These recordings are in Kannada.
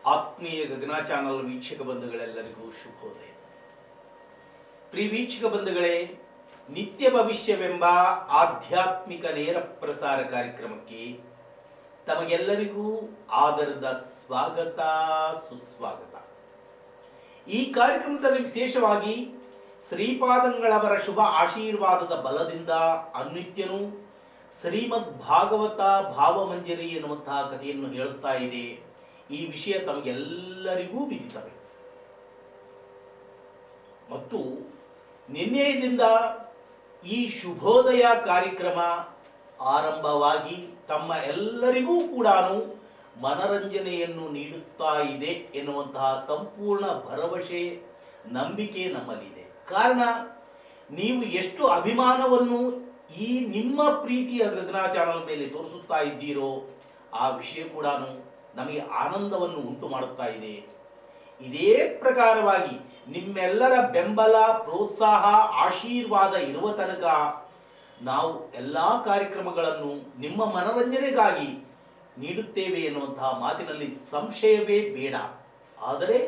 ಆತ್ಮೀಯ ಗಗನ ಚಾನಲ್ ವೀಕ್ಷಕ ಬಂಧುಗಳೆಲ್ಲರಿಗೂ ಶುಭೋದಯ. ಪ್ರಿಯ ವೀಕ್ಷಕ ಬಂಧುಗಳೇ, ನಿತ್ಯ ಭವಿಷ್ಯವೆಂಬ ಆಧ್ಯಾತ್ಮಿಕ ನೇರ ಪ್ರಸಾರ ಕಾರ್ಯಕ್ರಮಕ್ಕೆ ತಮಗೆಲ್ಲರಿಗೂ ಆದರದ ಸ್ವಾಗತ ಸುಸ್ವಾಗತ. ಈ ಕಾರ್ಯಕ್ರಮದಲ್ಲಿ ವಿಶೇಷವಾಗಿ ಶ್ರೀಪಾದಂಗಳವರ ಶುಭ ಆಶೀರ್ವಾದದ ಬಲದಿಂದ ಅನ್ವಿತ್ಯನು ಶ್ರೀಮದ್ ಭಾಗವತ ಭಾವಮಂಜರಿ ಎನ್ನುವಂತಹ ಕಥೆಯನ್ನು ಹೇಳುತ್ತಾ ಇದೆ. ಈ ವಿಷಯ ತಮಗೆಲ್ಲರಿಗೂ ವಿದಿತವೇ. ಮತ್ತು ನಿನ್ನೆಯಿಂದ ಈ ಶುಭೋದಯ ಕಾರ್ಯಕ್ರಮ ಆರಂಭವಾಗಿ ತಮ್ಮ ಎಲ್ಲರಿಗೂ ಕೂಡ ಮನರಂಜನೆಯನ್ನು ನೀಡುತ್ತಾ ಇದೆ ಎನ್ನುವಂತಹ ಸಂಪೂರ್ಣ ಭರವಸೆ ನಂಬಿಕೆ ನಮ್ಮಲ್ಲಿದೆ. ಕಾರಣ, ನೀವು ಎಷ್ಟು ಅಭಿಮಾನವನ್ನು ಈ ನಿಮ್ಮ ಪ್ರೀತಿಯ ಗಗನ ಚಾನಲ್ ಮೇಲೆ ತೋರಿಸುತ್ತಾ ಇದ್ದೀರೋ ಆ ವಿಷಯ ಕೂಡ ನಮಗೆ ಆನಂದವನ್ನು ಉಂಟು ಮಾಡುತ್ತಾ ಇದೆ. ಇದೇ ಪ್ರಕಾರವಾಗಿ ನಿಮ್ಮೆಲ್ಲರ ಬೆಂಬಲ, ಪ್ರೋತ್ಸಾಹ, ಆಶೀರ್ವಾದ ಇರುವ ತನಕ ನಾವು ಎಲ್ಲ ಕಾರ್ಯಕ್ರಮಗಳನ್ನು ನಿಮ್ಮ ಮನರಂಜನೆಗಾಗಿ ನೀಡುತ್ತೇವೆ ಎನ್ನುವಂತಹ ಮಾತಿನಲ್ಲಿ ಸಂಶಯವೇ ಬೇಡ. ಆದರೆ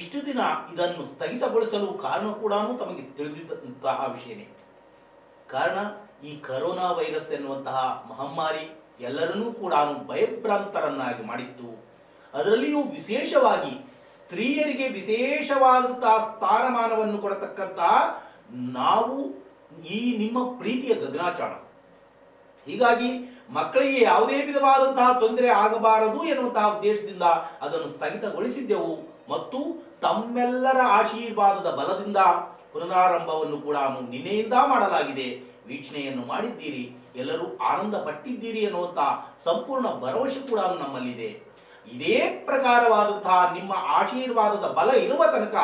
ಇಷ್ಟು ದಿನ ಇದನ್ನು ಸ್ಥಗಿತಗೊಳಿಸಲು ಕಾರಣ ಕೂಡ ತಮಗೆ ತಿಳಿದಿದ್ದಂತಹ ವಿಷಯನೇ. ಕಾರಣ, ಈ ಕರೋನಾ ವೈರಸ್ ಎನ್ನುವಂತಹ ಮಹಾಮಾರಿ ಎಲ್ಲರನ್ನೂ ಕೂಡ ಭಯಭ್ರಾಂತರನ್ನಾಗಿ ಮಾಡಿತ್ತು. ಅದರಲ್ಲಿಯೂ ವಿಶೇಷವಾಗಿ ಸ್ತ್ರೀಯರಿಗೆ ವಿಶೇಷವಾದಂತಹ ಸ್ಥಾನಮಾನವನ್ನು ಕೊಡತಕ್ಕಂತಹ ನಾವು ಈ ನಿಮ್ಮ ಪ್ರೀತಿಯ ಗಗನ ಚಾನಲ್. ಹೀಗಾಗಿ ಮಕ್ಕಳಿಗೆ ಯಾವುದೇ ವಿಧವಾದಂತಹ ತೊಂದರೆ ಆಗಬಾರದು ಎನ್ನುವಂತಹ ಉದ್ದೇಶದಿಂದ ಅದನ್ನು ಸ್ಥಗಿತಗೊಳಿಸಿದ್ದೆವು. ಮತ್ತು ತಮ್ಮೆಲ್ಲರ ಆಶೀರ್ವಾದದ ಬಲದಿಂದ ಪುನರಾರಂಭವನ್ನು ಕೂಡ ನಿನ್ನೆಯಿಂದ ಮಾಡಲಾಗಿದೆ. ವೀಕ್ಷಣೆಯನ್ನು ಮಾಡಿದ್ದೀರಿ, ಎಲ್ಲರೂ ಆನಂದ ಪಟ್ಟಿದ್ದೀರಿ ಎನ್ನುವಂತಹ ಸಂಪೂರ್ಣ ಭರವಸೆ ಕೂಡ ನಮ್ಮಲ್ಲಿದೆ. ಇದೇ ಪ್ರಕಾರವಾದಂತಹ ನಿಮ್ಮ ಆಶೀರ್ವಾದದ ಬಲ ಇರುವ ತನಕ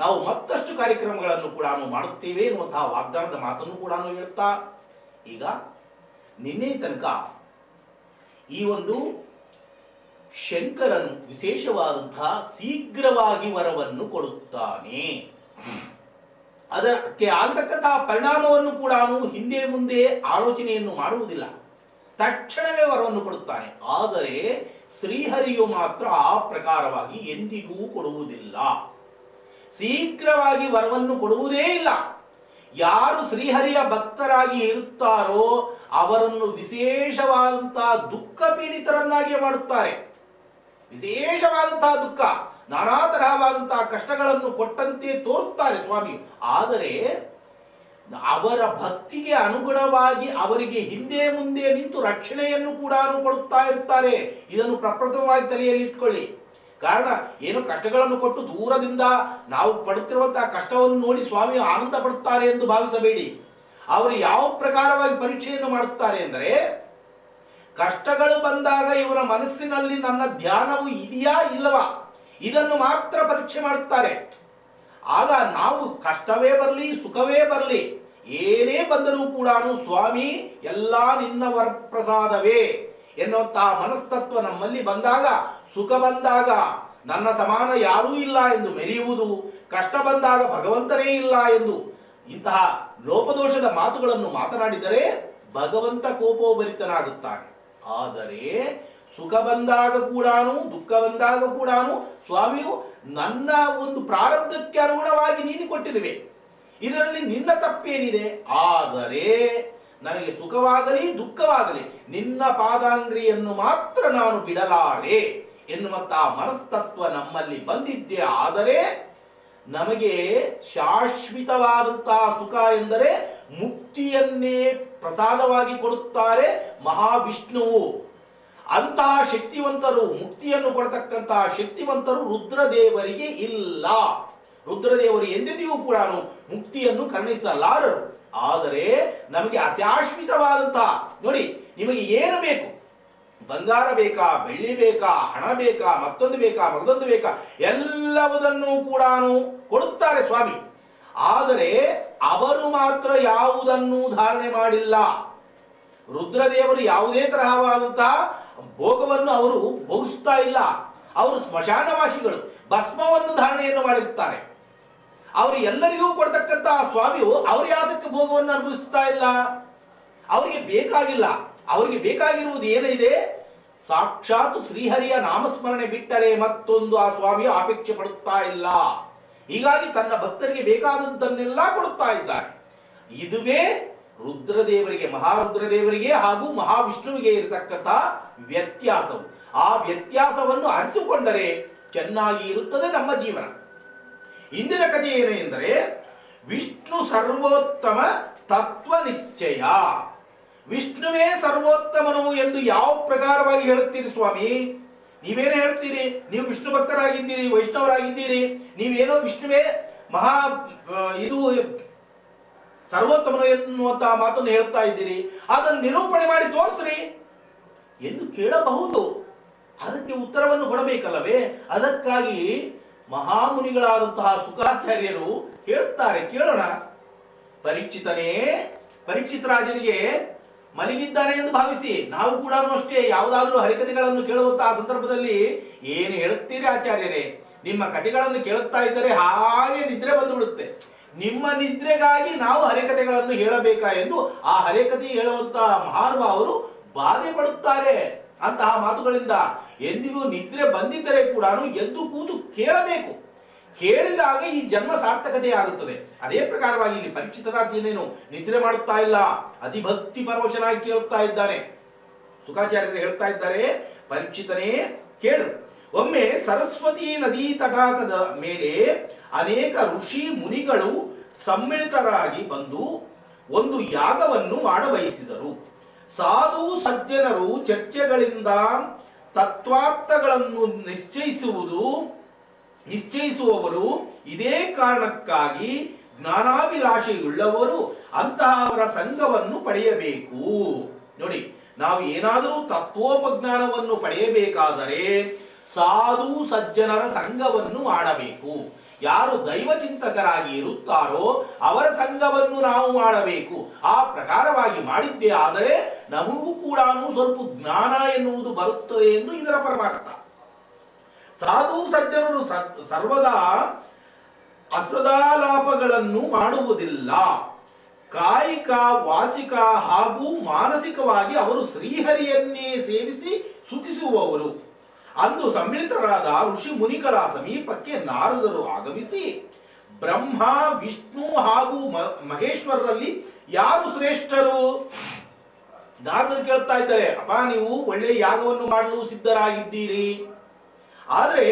ನಾವು ಮತ್ತಷ್ಟು ಕಾರ್ಯಕ್ರಮಗಳನ್ನು ಕೂಡ ಮಾಡುತ್ತೇವೆ ಎನ್ನುವಂತಹ ವಾಗ್ದಾನದ ಮಾತನ್ನು ಕೂಡ ಹೇಳ್ತಾ, ಈಗ ನಿನ್ನೆ ತನಕ ಈ ಒಂದು ಶಂಕರನು ವಿಶೇಷವಾದಂತಹ ಶೀಘ್ರವಾಗಿ ವರವನ್ನು ಕೊಡುತ್ತಾನೆ. ಅದಕ್ಕೆ ಆಗತಕ್ಕಂತಹ ಪರಿಣಾಮವನ್ನು ಕೂಡ ಹಿಂದೆ ಮುಂದೆ ಆಲೋಚನೆಯನ್ನು ಮಾಡುವುದಿಲ್ಲ, ತಕ್ಷಣವೇ ವರವನ್ನು ಕೊಡುತ್ತಾನೆ. ಆದರೆ ಶ್ರೀಹರಿಯು ಮಾತ್ರ ಆ ಪ್ರಕಾರವಾಗಿ ಎಂದಿಗೂ ಕೊಡುವುದಿಲ್ಲ, ಶೀಘ್ರವಾಗಿ ವರವನ್ನು ಕೊಡುವುದೇ ಇಲ್ಲ. ಯಾರು ಶ್ರೀಹರಿಯ ಭಕ್ತರಾಗಿ ಇರುತ್ತಾರೋ ಅವರನ್ನು ವಿಶೇಷವಾದಂತಹ ದುಃಖ ಪೀಡಿತರನ್ನಾಗಿ ಮಾಡುತ್ತಾರೆ. ವಿಶೇಷವಾದಂತಹ ದುಃಖ, ನಾನಾ ತರಹವಾದಂತಹ ಕಷ್ಟಗಳನ್ನು ಕೊಟ್ಟಂತೆ ತೋರುತ್ತಾರೆ ಸ್ವಾಮಿ. ಆದರೆ ಅವರ ಭಕ್ತಿಗೆ ಅನುಗುಣವಾಗಿ ಅವರಿಗೆ ಹಿಂದೆ ಮುಂದೆ ನಿಂತು ರಕ್ಷಣೆಯನ್ನು ಕೂಡ ಕೊಡುತ್ತಾ ಇರ್ತಾರೆ. ಇದನ್ನು ಪ್ರಪ್ರಥಮವಾಗಿ ತಲೆಯಲ್ಲಿ ಇಟ್ಕೊಳ್ಳಿ. ಕಾರಣ, ಏನು ಕಷ್ಟಗಳನ್ನು ಕೊಟ್ಟು ದೂರದಿಂದ ನಾವು ಪಡುತ್ತಿರುವಂತಹ ಕಷ್ಟವನ್ನು ನೋಡಿ ಸ್ವಾಮಿ ಆನಂದ ಪಡುತ್ತಾರೆ ಎಂದು ಭಾವಿಸಬೇಡಿ. ಅವರು ಯಾವ ಪ್ರಕಾರವಾಗಿ ಪರೀಕ್ಷೆಯನ್ನು ಮಾಡುತ್ತಾರೆ ಎಂದರೆ, ಕಷ್ಟಗಳು ಬಂದಾಗ ಇವರ ಮನಸ್ಸಿನಲ್ಲಿ ನನ್ನ ಧ್ಯಾನವು ಇದೆಯಾ ಇಲ್ಲವಾ ಇದನ್ನು ಮಾತ್ರ ಪರೀಕ್ಷೆ ಮಾಡುತ್ತಾರೆ. ಆಗ ನಾವು ಕಷ್ಟವೇ ಬರಲಿ ಸುಖವೇ ಬರಲಿ ಏನೇ ಬಂದರೂ ಕೂಡ ಸ್ವಾಮಿ ಎಲ್ಲ ನಿನ್ನ ವರಪ್ರಸಾದವೇ ಎನ್ನುವಂತಹ ಮನಸ್ತತ್ವ ನಮ್ಮಲ್ಲಿ ಬಂದಾಗ, ಸುಖ ಬಂದಾಗ ನನ್ನ ಸಮಾನ ಯಾರೂ ಇಲ್ಲ ಎಂದು ಮೆರೆಯುವುದು, ಕಷ್ಟ ಬಂದಾಗ ಭಗವಂತನೇ ಇಲ್ಲ ಎಂದು ಇಂತಹ ಲೋಪದೋಷದ ಮಾತುಗಳನ್ನು ಮಾತನಾಡಿದರೆ ಭಗವಂತ ಕೋಪೋಭರಿತನಾಗುತ್ತಾನೆ. ಆದರೆ ಸುಖ ಬಂದಾಗ ಕೂಡ, ದುಃಖ ಬಂದಾಗ ಕೂಡ ಸ್ವಾಮಿಯು ನನ್ನ ಒಂದು ಪ್ರಾರಬ್ಧಕ್ಕೆ ಅನುಗುಣವಾಗಿ ನೀನು ಕೊಟ್ಟಿರುವೆ, ಇದರಲ್ಲಿ ನಿನ್ನ ತಪ್ಪೇನಿದೆ? ಆದರೆ ನನಗೆ ಸುಖವಾಗಲಿ ದುಃಖವಾಗಲಿ ನಿನ್ನ ಪಾದಾಂಗ್ರಿಯನ್ನು ಮಾತ್ರ ನಾನು ಬಿಡಲಾರೆ ಎನ್ನುವಂತಹ ಮನಸ್ತತ್ವ ನಮ್ಮಲ್ಲಿ ಬಂದಿದ್ದೇ ಆದರೆ ನಮಗೆ ಶಾಶ್ವತವಾದಂತಹ ಸುಖ ಎಂದರೆ ಮುಕ್ತಿಯನ್ನೇ ಪ್ರಸಾದವಾಗಿ ಕೊಡುತ್ತಾರೆ ಮಹಾವಿಷ್ಣುವು. ಅಂತಹ ಶಕ್ತಿವಂತರು, ಮುಕ್ತಿಯನ್ನು ಕೊಡತಕ್ಕಂತಹ ಶಕ್ತಿವಂತರು ರುದ್ರದೇವರಿಗೆ ಇಲ್ಲ. ರುದ್ರದೇವರು ಎಂದೆಂದಿಗೂ ಕೂಡ ಮುಕ್ತಿಯನ್ನು ಕರುಣಿಸಲಾರರು. ಆದರೆ ನಮಗೆ ಅಶಾಶ್ವತವಾದಂತಹ, ನೋಡಿ, ನಿಮಗೆ ಏನು ಬೇಕು? ಬಂಗಾರ ಬೇಕಾ, ಬೆಳ್ಳಿ ಬೇಕಾ, ಹಣ ಬೇಕಾ, ಮತ್ತೊಂದು ಬೇಕಾ, ಮಗದೊಂದು ಬೇಕಾ, ಎಲ್ಲವುದನ್ನು ಕೂಡ ಕೊಡುತ್ತಾರೆ ಸ್ವಾಮಿ. ಆದರೆ ಅವರು ಮಾತ್ರ ಯಾವುದನ್ನು ಧಾರಣೆ ಮಾಡಿಲ್ಲ. ರುದ್ರದೇವರು ಯಾವುದೇ ತರಹವಾದಂತಹ ಭೋಗವನ್ನು ಅವರು ಭೋಗಿಸುತ್ತಾ ಇಲ್ಲ. ಅವರು ಸ್ಮಶಾನವಾಸಿಗಳು, ಭಸ್ಮವನ್ನು ಧಾರಣೆಯನ್ನು ಮಾಡಿರುತ್ತಾರೆ. ಅವರು ಎಲ್ಲರಿಗೂ ಕೊಡ್ತಕ್ಕಂತಹ ಸ್ವಾಮಿಯು ಅವರು ಯಾತಕ್ಕೆ ಭೋಗವನ್ನು ಅನುಭವಿಸುತ್ತಾ ಇಲ್ಲ? ಅವರಿಗೆ ಬೇಕಾಗಿಲ್ಲ. ಅವರಿಗೆ ಬೇಕಾಗಿರುವುದು ಏನಿದೆ? ಸಾಕ್ಷಾತ್ ಶ್ರೀಹರಿಯ ನಾಮಸ್ಮರಣೆ ಬಿಟ್ಟರೆ ಮತ್ತೊಂದು ಆ ಸ್ವಾಮಿಯು ಅಪೇಕ್ಷೆ ಪಡುತ್ತಾ ಇಲ್ಲ. ಹೀಗಾಗಿ ತನ್ನ ಭಕ್ತರಿಗೆ ಬೇಕಾದದ್ದನ್ನೆಲ್ಲ ಕೊಡುತ್ತಾ ಇದ್ದಾನೆ. ಇದುವೇ ರುದ್ರದೇವರಿಗೆ, ಮಹಾರುದ್ರದೇವರಿಗೆ ಹಾಗೂ ಮಹಾವಿಷ್ಣುವಿಗೆ ಇರತಕ್ಕಂಥ ವ್ಯತ್ಯಾಸವು. ಆ ವ್ಯತ್ಯಾಸವನ್ನು ಅರಿತುಕೊಂಡರೆ ಚೆನ್ನಾಗಿ ಇರುತ್ತದೆ ನಮ್ಮ ಜೀವನ. ಇಂದಿನ ಕಥೆ ಏನು ಎಂದರೆ, ವಿಷ್ಣು ಸರ್ವೋತ್ತಮ ತತ್ವ ನಿಶ್ಚಯ. ವಿಷ್ಣುವೇ ಸರ್ವೋತ್ತಮನು ಎಂದು ಯಾವ ಪ್ರಕಾರವಾಗಿ ಹೇಳುತ್ತೀರಿ ಸ್ವಾಮಿ? ನೀವೇನು ಹೇಳ್ತೀರಿ? ನೀವು ವಿಷ್ಣು ಭಕ್ತರಾಗಿದ್ದೀರಿ, ವೈಷ್ಣವರಾಗಿದ್ದೀರಿ, ನೀವೇನೋ ವಿಷ್ಣುವೇ ಮಹಾ ಇದು ಸರ್ವೋತ್ತಮನು ಎನ್ನುವಂತಹ ಮಾತನ್ನು ಹೇಳ್ತಾ ಇದ್ದೀರಿ, ಅದನ್ನು ನಿರೂಪಣೆ ಮಾಡಿ ತೋರಿಸ್ರಿ ಎಂದು ಕೇಳಬಹುದು. ಅದಕ್ಕೆ ಉತ್ತರವನ್ನು ಕೊಡಬೇಕಲ್ಲವೇ? ಅದಕ್ಕಾಗಿ ಮಹಾಮುನಿಗಳಾದಂತಹ ಶುಕಾಚಾರ್ಯರು ಹೇಳುತ್ತಾರೆ, ಕೇಳೋಣ. ಪರೀಕ್ಷಿತನೇ, ಪರೀಕ್ಷಿತ ರಾಜನಿಗೆ ಮಲಗಿದ್ದಾನೆ ಎಂದು ಭಾವಿಸಿ ನಾವು ಕೂಡ ಅಷ್ಟೇ ಯಾವುದಾದ್ರೂ ಹರಿಕಥೆಗಳನ್ನು ಕೇಳುವಂತಹ ಸಂದರ್ಭದಲ್ಲಿ ಏನು ಹೇಳುತ್ತೀರಿ ಆಚಾರ್ಯರೇ? ನಿಮ್ಮ ಕಥೆಗಳನ್ನು ಕೇಳುತ್ತಾ ಇದ್ದರೆ ಹಾಗೆ ನಿದ್ರೆ ಬಂದು ಬಿಡುತ್ತೆ. ನಿಮ್ಮ ನಿದ್ರೆಗಾಗಿ ನಾವು ಹರಿಕಥೆಗಳನ್ನು ಹೇಳಬೇಕಾ ಎಂದು ಆ ಹರಿಕಥೆ ಹೇಳುವಂತಹ ಮಹಾನುಭಾವರು ಬಾಧೆ ಪಡುತ್ತಾರೆ. ಅಂತಹ ಮಾತುಗಳಿಂದ ಎಂದಿಗೂ ನಿದ್ರೆ ಬಂದಿದ್ದರೆ ಕೂಡ ಎದ್ದು ಕೂತು ಕೇಳಬೇಕು. ಕೇಳಿದಾಗ ಈ ಜನ್ಮ ಸಾರ್ಥಕತೆ ಆಗುತ್ತದೆ. ಅದೇ ಪ್ರಕಾರವಾಗಿ ಇಲ್ಲಿ ಪರೀಕ್ಷಿತರಾಜನೇನು ನಿದ್ರೆ ಮಾಡುತ್ತಾ ಇಲ್ಲ, ಅತಿಭಕ್ತಿ ಪರವಶನಾಗಿ ಕೇಳುತ್ತಾ ಇದ್ದಾನೆ. ಶುಕಾಚಾರ್ಯರು ಹೇಳ್ತಾ ಇದ್ದಾರೆ, ಪರೀಕ್ಷಿತನೇ ಕೇಳು. ಒಮ್ಮೆ ಸರಸ್ವತಿ ನದಿ ತಟಾಕದ ಮೇಲೆ ಅನೇಕ ಋಷಿ ಮುನಿಗಳು ಸಮ್ಮಿಳಿತರಾಗಿ ಬಂದು ಒಂದು ಯಾಗವನ್ನು ಮಾಡಬಯಸಿದರು. ಸಾಧು ಸಜ್ಜನರು ಚರ್ಚೆಗಳಿಂದ ತತ್ವಾರ್ಥಗಳನ್ನು ನಿಶ್ಚಯಿಸುವವರು ಇದೇ ಕಾರಣಕ್ಕಾಗಿ ಜ್ಞಾನಾಭಿಲಾಷೆಯುಳ್ಳವರು ಅಂತಹವರ ಸಂಘವನ್ನು ಪಡೆಯಬೇಕು. ನೋಡಿ, ನಾವು ಏನಾದರೂ ತತ್ವೋಪಜ್ಞಾನವನ್ನು ಪಡೆಯಬೇಕಾದರೆ ಸಾಧು ಸಜ್ಜನರ ಸಂಘವನ್ನು ಮಾಡಬೇಕು. ಯಾರು ದೈವಚಿಂತಕರಾಗಿ ಇರುತ್ತಾರೋ ಅವರ ಸಂಘವನ್ನು ನಾವು ಮಾಡಬೇಕು. ಆ ಪ್ರಕಾರವಾಗಿ ಮಾಡಿದ್ದೇ ಆದರೆ ನಮಗೂ ಕೂಡ ಸ್ವಲ್ಪ ಜ್ಞಾನ ಎನ್ನುವುದು ಬರುತ್ತದೆ ಎಂದು ಇದರ ಪರಮಾರ್ಥ. ಸಾಧು ಸಜ್ಜನರು ಸರ್ವದಾ ಅಸದಾಲಾಪಗಳನ್ನು ಮಾಡುವುದಿಲ್ಲ. ಕಾಯಿಕ, ವಾಚಿಕ ಹಾಗೂ ಮಾನಸಿಕವಾಗಿ ಅವರು ಶ್ರೀಹರಿಯನ್ನೇ ಸೇವಿಸಿ ಸುಖಿಸುವವರು. ಅಂದು ಸಮ್ಮಿಳಿತರಾದ ಋಷಿ ಮುನಿಗಳ ಸಮೀಪಕ್ಕೆ ನಾರದರು ಆಗಮಿಸಿ, ಬ್ರಹ್ಮ, ವಿಷ್ಣು ಹಾಗೂ ಮಹೇಶ್ವರರಲ್ಲಿ ಯಾರು ಶ್ರೇಷ್ಠರು? ನಾರದರು ಕೇಳ್ತಾ ಇದ್ದಾರೆ, ಅಪ್ಪ ನೀವು ಒಳ್ಳೆಯ ಯಾಗವನ್ನು ಮಾಡಲು ಸಿದ್ಧರಾಗಿದ್ದೀರಿ, ಆದರೆ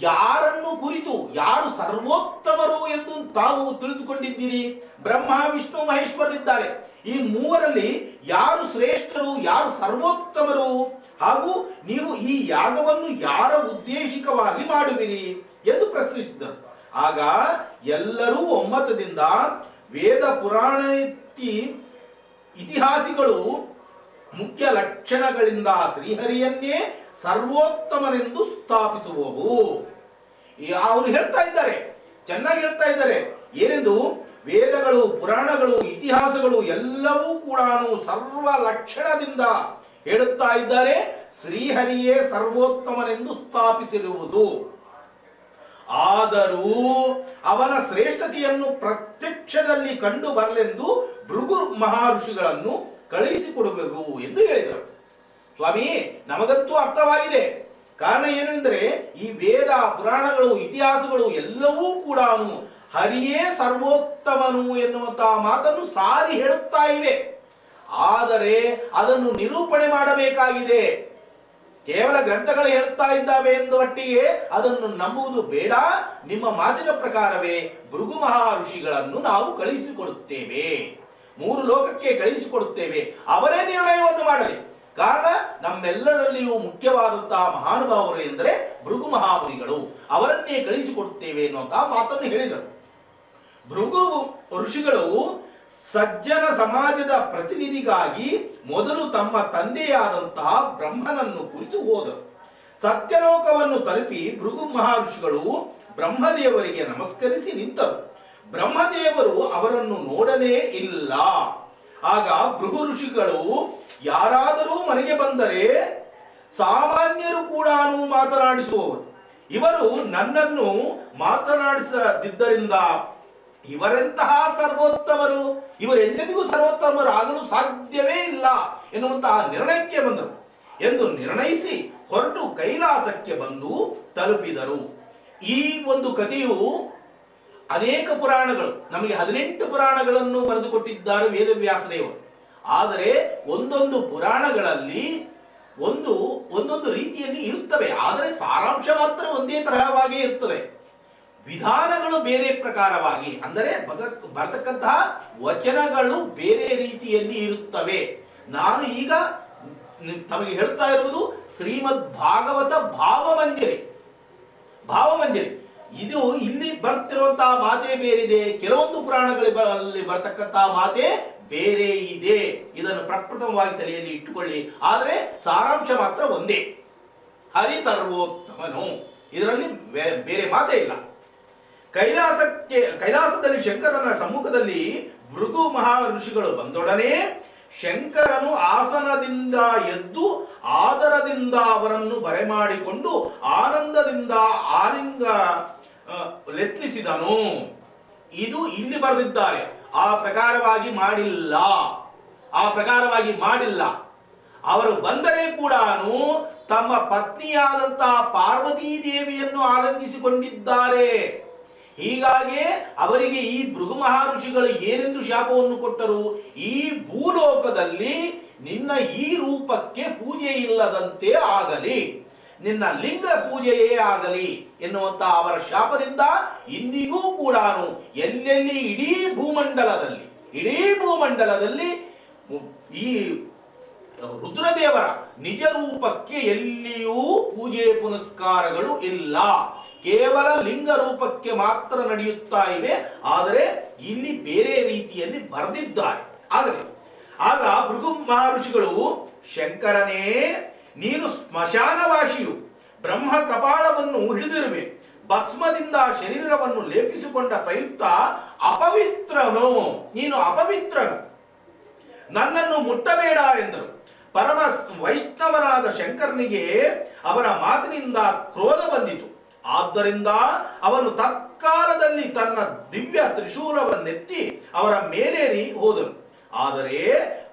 ಯಾರನ್ನು ಕುರಿತು ಯಾರು ಸರ್ವೋತ್ತಮರು ಎಂದು ತಾವು ತಿಳಿದುಕೊಂಡಿದ್ದೀರಿ? ಬ್ರಹ್ಮ, ವಿಷ್ಣು, ಮಹೇಶ್ವರರಿದ್ದಾರೆ. ಈ ಮೂವರಲ್ಲಿ ಯಾರು ಶ್ರೇಷ್ಠರು, ಯಾರು ಸರ್ವೋತ್ತಮರು? ಹಾಗೂ ನೀವು ಈ ಯಾಗವನ್ನು ಯಾರ ಉದ್ದೇಶಿಕವಾಗಿ ಮಾಡುವಿರಿ ಎಂದು ಪ್ರಶ್ನಿಸಿದರು. ಆಗ ಎಲ್ಲರೂ ಒಮ್ಮತದಿಂದ ವೇದ ಪುರಾಣ ಇತಿಹಾಸಿಗಳು ಮುಖ್ಯ ಲಕ್ಷಣಗಳಿಂದ ಶ್ರೀಹರಿಯನ್ನೇ ಸರ್ವೋತ್ತಮನೆಂದು ಸ್ಥಾಪಿಸುವವು. ಅವರು ಹೇಳ್ತಾ ಇದ್ದಾರೆ, ಚೆನ್ನಾಗಿ ಹೇಳ್ತಾ ಇದ್ದಾರೆ. ಏನೆಂದು? ವೇದಗಳು, ಪುರಾಣಗಳು, ಇತಿಹಾಸಗಳು ಎಲ್ಲವೂ ಕೂಡ ಸರ್ವ ಲಕ್ಷಣದಿಂದ ಹೇಳುತ್ತಾ ಇದ್ದಾರೆ ಶ್ರೀಹರಿಯೇ ಸರ್ವೋತ್ತಮನೆಂದು ಸ್ಥಾಪಿಸಿರುವುದು. ಆದರೂ ಅವನ ಶ್ರೇಷ್ಠತೆಯನ್ನು ಪ್ರತ್ಯಕ್ಷದಲ್ಲಿ ಕಂಡು ಬರಲೆಂದು ಭೃಗು ಮಹರ್ಷಿಗಳನ್ನು ಕಳುಹಿಸಿಕೊಡಬೇಕು ಎಂದು ಹೇಳಿದರು. ಸ್ವಾಮಿ, ನಮಗಂತೂ ಅರ್ಥವಾಗಿದೆ. ಕಾರಣ ಏನು ಎಂದರೆ, ಈ ವೇದ, ಪುರಾಣಗಳು, ಇತಿಹಾಸಗಳು ಎಲ್ಲವೂ ಕೂಡ ಹರಿಯೇ ಸರ್ವೋತ್ತಮನು ಎನ್ನುವಂತಹ ಮಾತನ್ನು ಸಾರಿ ಹೇಳುತ್ತಾ ಇವೆ. ಆದರೆ ಅದನ್ನು ನಿರೂಪಣೆ ಮಾಡಬೇಕಾಗಿದೆ. ಕೇವಲ ಗ್ರಂಥಗಳು ಹೇಳುತ್ತಾ ಇದ್ದಾವೆ ಎಂದು ಒಟ್ಟಿಗೆ ಅದನ್ನು ನಂಬುವುದು ಬೇಡ. ನಿಮ್ಮ ಮಾತಿನ ಪ್ರಕಾರವೇ ಭೃಗು ಮಹರ್ಷಿಗಳನ್ನು ನಾವು ಕಳಿಸಿಕೊಡುತ್ತೇವೆ, 3 ಲೋಕಕ್ಕೆ ಕಳಿಸಿಕೊಡುತ್ತೇವೆ. ಅವರೇ ನಿರ್ಣಯವನ್ನು ಮಾಡಲಿ. ಕಾರಣ ನಮ್ಮೆಲ್ಲರಲ್ಲಿಯೂ ಮುಖ್ಯವಾದಂತಹ ಮಹಾನುಭಾವರು ಎಂದರೆ ಭೃಗು ಮಹಾಮುನಿಗಳು, ಅವರನ್ನೇ ಕಳಿಸಿಕೊಡುತ್ತೇವೆ ಎನ್ನುವಂತಹ ಮಾತನ್ನು ಹೇಳಿದರು. ಭೃಗು ಋಷಿಗಳು ಸಜ್ಜನ ಸಮಾಜದ ಪ್ರತಿನಿಧಿಗಾಗಿ ಮೊದಲು ತಮ್ಮ ತಂದೆಯಾದಂತಹ ಬ್ರಹ್ಮನನ್ನು ಕುರಿತು ಹೋದರು. ಸತ್ಯಲೋಕವನ್ನು ತಲುಪಿ ಭೃಗು ಮಹರ್ಷಿಗಳು ಬ್ರಹ್ಮದೇವರಿಗೆ ನಮಸ್ಕರಿಸಿ ನಿಂತರು. ಬ್ರಹ್ಮದೇವರು ಅವರನ್ನು ನೋಡಲೇ ಇಲ್ಲ. ಆಗ ಭೃಗು ಋಷಿಗಳು, ಯಾರಾದರೂ ಮನೆಗೆ ಬಂದರೆ ಸಾಮಾನ್ಯರು ಕೂಡ ಮಾತನಾಡಿಸುವವರು, ಇವರು ನನ್ನನ್ನು ಮಾತನಾಡಿಸದಿದ್ದರಿಂದ ಇವರೆಂತಹ ಸರ್ವೋತ್ತಮರು, ಇವರೆಂದಿಗೂ ಸರ್ವೋತ್ತಮರು ಆಗಲು ಸಾಧ್ಯವೇ ಇಲ್ಲ ಎನ್ನುವಂತಹ ನಿರ್ಣಯಕ್ಕೆ ಬಂದರು. ಎಂದು ನಿರ್ಣಯಿಸಿ ಹೊರಟು ಕೈಲಾಸಕ್ಕೆ ಬಂದು ತಲುಪಿದರು. ಈ ಒಂದು ಕಥೆಯು ಅನೇಕ ಪುರಾಣಗಳು, ನಮಗೆ 18 ಪುರಾಣಗಳನ್ನು ಬರೆದುಕೊಟ್ಟಿದ್ದಾರೆ ವೇದವ್ಯಾಸದೇವರು. ಆದರೆ ಒಂದೊಂದು ಪುರಾಣಗಳಲ್ಲಿ ಒಂದೊಂದು ರೀತಿಯಲ್ಲಿ ಇರುತ್ತವೆ, ಆದರೆ ಸಾರಾಂಶ ಮಾತ್ರ ಒಂದೇ ತರಹವಾಗಿ ಇರ್ತದೆ. ವಿಧಾನಗಳು ಬೇರೆ ಪ್ರಕಾರವಾಗಿ, ಅಂದರೆ ಬರತಕ್ಕಂತಹ ವಚನಗಳು ಬೇರೆ ರೀತಿಯಲ್ಲಿ ಇರುತ್ತವೆ. ನಾನು ಈಗ ತಮಗೆ ಹೇಳ್ತಾ ಇರುವುದು ಶ್ರೀಮದ್ ಭಾಗವತ ಭಾವಮಂಜರಿ. ಇದು ಇಲ್ಲಿ ಬರ್ತಿರುವಂತಹ ಮಾತೇ ಬೇರಿದೆ, ಕೆಲವೊಂದು ಪುರಾಣಗಳಲ್ಲಿ ಬರ್ತಕ್ಕಂತಹ ಮಾತೇ ಬೇರೆ ಇದೆ. ಇದನ್ನು ಪ್ರಪ್ರಥಮವಾಗಿ ತಲೆಯಲ್ಲಿ ಇಟ್ಟುಕೊಳ್ಳಿ. ಆದರೆ ಸಾರಾಂಶ ಮಾತ್ರ ಒಂದೇ, ಹರಿ ಸರ್ವೋತ್ತಮನು. ಇದರಲ್ಲಿ ಬೇರೆ ಮಾತೇ ಇಲ್ಲ. ಕೈಲಾಸದಲ್ಲಿ ಶಂಕರನ ಸಮ್ಮುಖದಲ್ಲಿ ಭೃಗು ಮಹರ್ಷಿಗಳು ಬಂದೊಡನೆ ಶಂಕರನು ಆಸನದಿಂದ ಎದ್ದು ಆದರದಿಂದ ಅವರನ್ನು ಬರೆಮಾಡಿಕೊಂಡು ಆನಂದದಿಂದ ಲೆತ್ನಿಸಿದನು. ಇದು ಇಲ್ಲಿ ಬರೆದಿದ್ದಾರೆ. ಆ ಪ್ರಕಾರವಾಗಿ ಮಾಡಿಲ್ಲ. ಅವರು ಬಂದರೆ ಕೂಡ ತಮ್ಮ ಪತ್ನಿಯಾದಂತಹ ಪಾರ್ವತೀ ದೇವಿಯನ್ನು ಆಲಂಗಿಸಿಕೊಂಡಿದ್ದಾರೆ. ಹೀಗಾಗಿ ಅವರಿಗೆ ಈ ಭೃಗು ಮಹರ್ಷಿಗಳು ಏನೆಂದು ಶಾಪವನ್ನು ಕೊಟ್ಟರು? ಈ ಭೂಲೋಕದಲ್ಲಿ ನಿನ್ನ ಈ ರೂಪಕ್ಕೆ ಪೂಜೆ ಇಲ್ಲದಂತೆ ಆಗಲಿ, ನಿನ್ನ ಲಿಂಗ ಪೂಜೆಯೇ ಆಗಲಿ ಎನ್ನುವಂತ ಅವರ ಶಾಪದಿಂದ ಇಂದಿಗೂ ಕೂಡ ಎಲ್ಲೆಲ್ಲಿ ಇಡೀ ಭೂಮಂಡಲದಲ್ಲಿ ಈ ರುದ್ರದೇವರ ನಿಜ ರೂಪಕ್ಕೆ ಎಲ್ಲಿಯೂ ಪೂಜೆ ಪುನಸ್ಕಾರಗಳು ಇಲ್ಲ. ಕೇವಲ ಲಿಂಗ ರೂಪಕ್ಕೆ ಮಾತ್ರ ನಡೆಯುತ್ತಾ ಇವೆ. ಆದರೆ ಇಲ್ಲಿ ಬೇರೆ ರೀತಿಯಲ್ಲಿ ಬರೆದಿದ್ದಾರೆ. ಆಗ ಭೃಗು ಮಹರ್ಷಿಗಳು, ಶಂಕರನೇ, ನೀನು ಸ್ಮಶಾನವಾಸಿಯು, ಬ್ರಹ್ಮ ಕಪಾಳವನ್ನು ಹಿಡಿದಿರುವೆ, ಭಸ್ಮದಿಂದ ಶರೀರವನ್ನು ಲೇಪಿಸಿಕೊಂಡ ಪ್ರಯುಕ್ತ ನೀನು ಅಪವಿತ್ರನು, ನನ್ನನ್ನು ಮುಟ್ಟಬೇಡ ಎಂದರು. ಪರಮ ವೈಷ್ಣವನಾದ ಶಂಕರನಿಗೆ ಅವರ ಮಾತಿನಿಂದ ಕ್ರೋಧ ಬಂದಿತು. ಆದ್ದರಿಂದ ಅವನು ತತ್ಕಾಲದಲ್ಲಿ ತನ್ನ ದಿವ್ಯ ತ್ರಿಶೂಲವನ್ನೆತ್ತಿ ಅವರ ಮೇಲೇರಿ ಹೋದನು. ಆದರೆ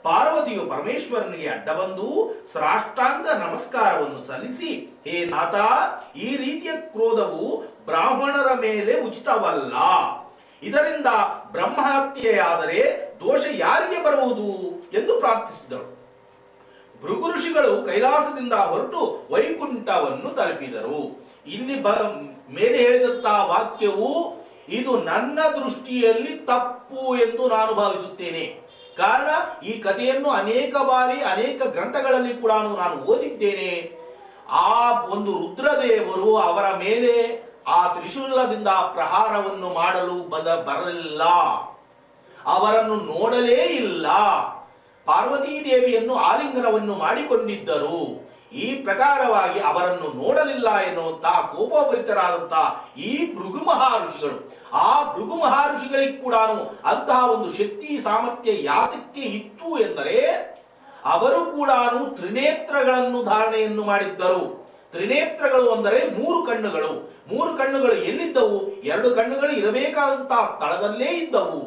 ಪಾರ್ವತಿಯು ಪರಮೇಶ್ವರನಿಗೆ ಅಡ್ಡ ಬಂದು ಸಾಷ್ಟಾಂಗ ನಮಸ್ಕಾರವನ್ನು ಸಲ್ಲಿಸಿ, ಹೇ ನಾಥ, ಈ ರೀತಿಯ ಕ್ರೋಧವು ಬ್ರಾಹ್ಮಣರ ಮೇಲೆ ಉಚಿತವಲ್ಲ. ಇದರಿಂದ ಬ್ರಹ್ಮಹತ್ಯೆಯಾದರೆ ದೋಷ ಯಾರಿಗೆ ಬರುವುದು ಎಂದು ಪ್ರಾರ್ಥಿಸಿದರು. ಭೃಗು ಋಷಿಗಳು ಕೈಲಾಸದಿಂದ ಹೊರಟು ವೈಕುಂಠವನ್ನು ತಲುಪಿದರು. ಇಲ್ಲಿ ಮೇಲೆ ಹೇಳಿದಂತಹ ವಾಕ್ಯವು ಇದು ನನ್ನ ದೃಷ್ಟಿಯಲ್ಲಿ ತಪ್ಪು ಎಂದು ನಾನು ಭಾವಿಸುತ್ತೇನೆ. ಕಾರಣ, ಈ ಕಥೆಯನ್ನು ಅನೇಕ ಬಾರಿ ಅನೇಕ ಗ್ರಂಥಗಳಲ್ಲಿ ಕೂಡ ನಾನು ಓದಿದ್ದೇನೆ. ಆ ಒಂದು ರುದ್ರದೇವರು ಅವರ ಮೇಲೆ ಆ ತ್ರಿಶೂಲದಿಂದ ಪ್ರಹಾರವನ್ನು ಮಾಡಲು ಬರಲಿಲ್ಲ, ಅವರನ್ನು ನೋಡಲೇ ಇಲ್ಲ. ಪಾರ್ವತೀ ದೇವಿಯನ್ನು ಆಲಿಂಗನವನ್ನು ಮಾಡಿಕೊಂಡಿದ್ದರು. ಈ ಪ್ರಕಾರವಾಗಿ ಅವರನ್ನು ನೋಡಲಿಲ್ಲ ಎನ್ನುವಂತಹ ಕೋಪಭರಿತರಾದಂತಹ ಈ ಭೃಗು ಮಹರ್ಷಿಗಳು, ಆ ಭೃಗು ಮಹರ್ಷಿಗಳಿಗೆ ಕೂಡ ಅಂತಹ ಒಂದು ಶಕ್ತಿ ಸಾಮರ್ಥ್ಯ ಯಾತಕ್ಕೆ ಇತ್ತು ಎಂದರೆ, ಅವರು ಕೂಡ ತ್ರಿನೇತ್ರಗಳನ್ನು ಧಾರಣೆಯನ್ನು ಮಾಡಿದ್ದರು. ತ್ರಿನೇತ್ರಗಳು ಅಂದರೆ 3 ಕಣ್ಣುಗಳು. 3 ಕಣ್ಣುಗಳು ಎಲ್ಲಿದ್ದವು? 2 ಕಣ್ಣುಗಳು ಇರಬೇಕಾದಂತಹ ಸ್ಥಳದಲ್ಲೇ ಇದ್ದವು.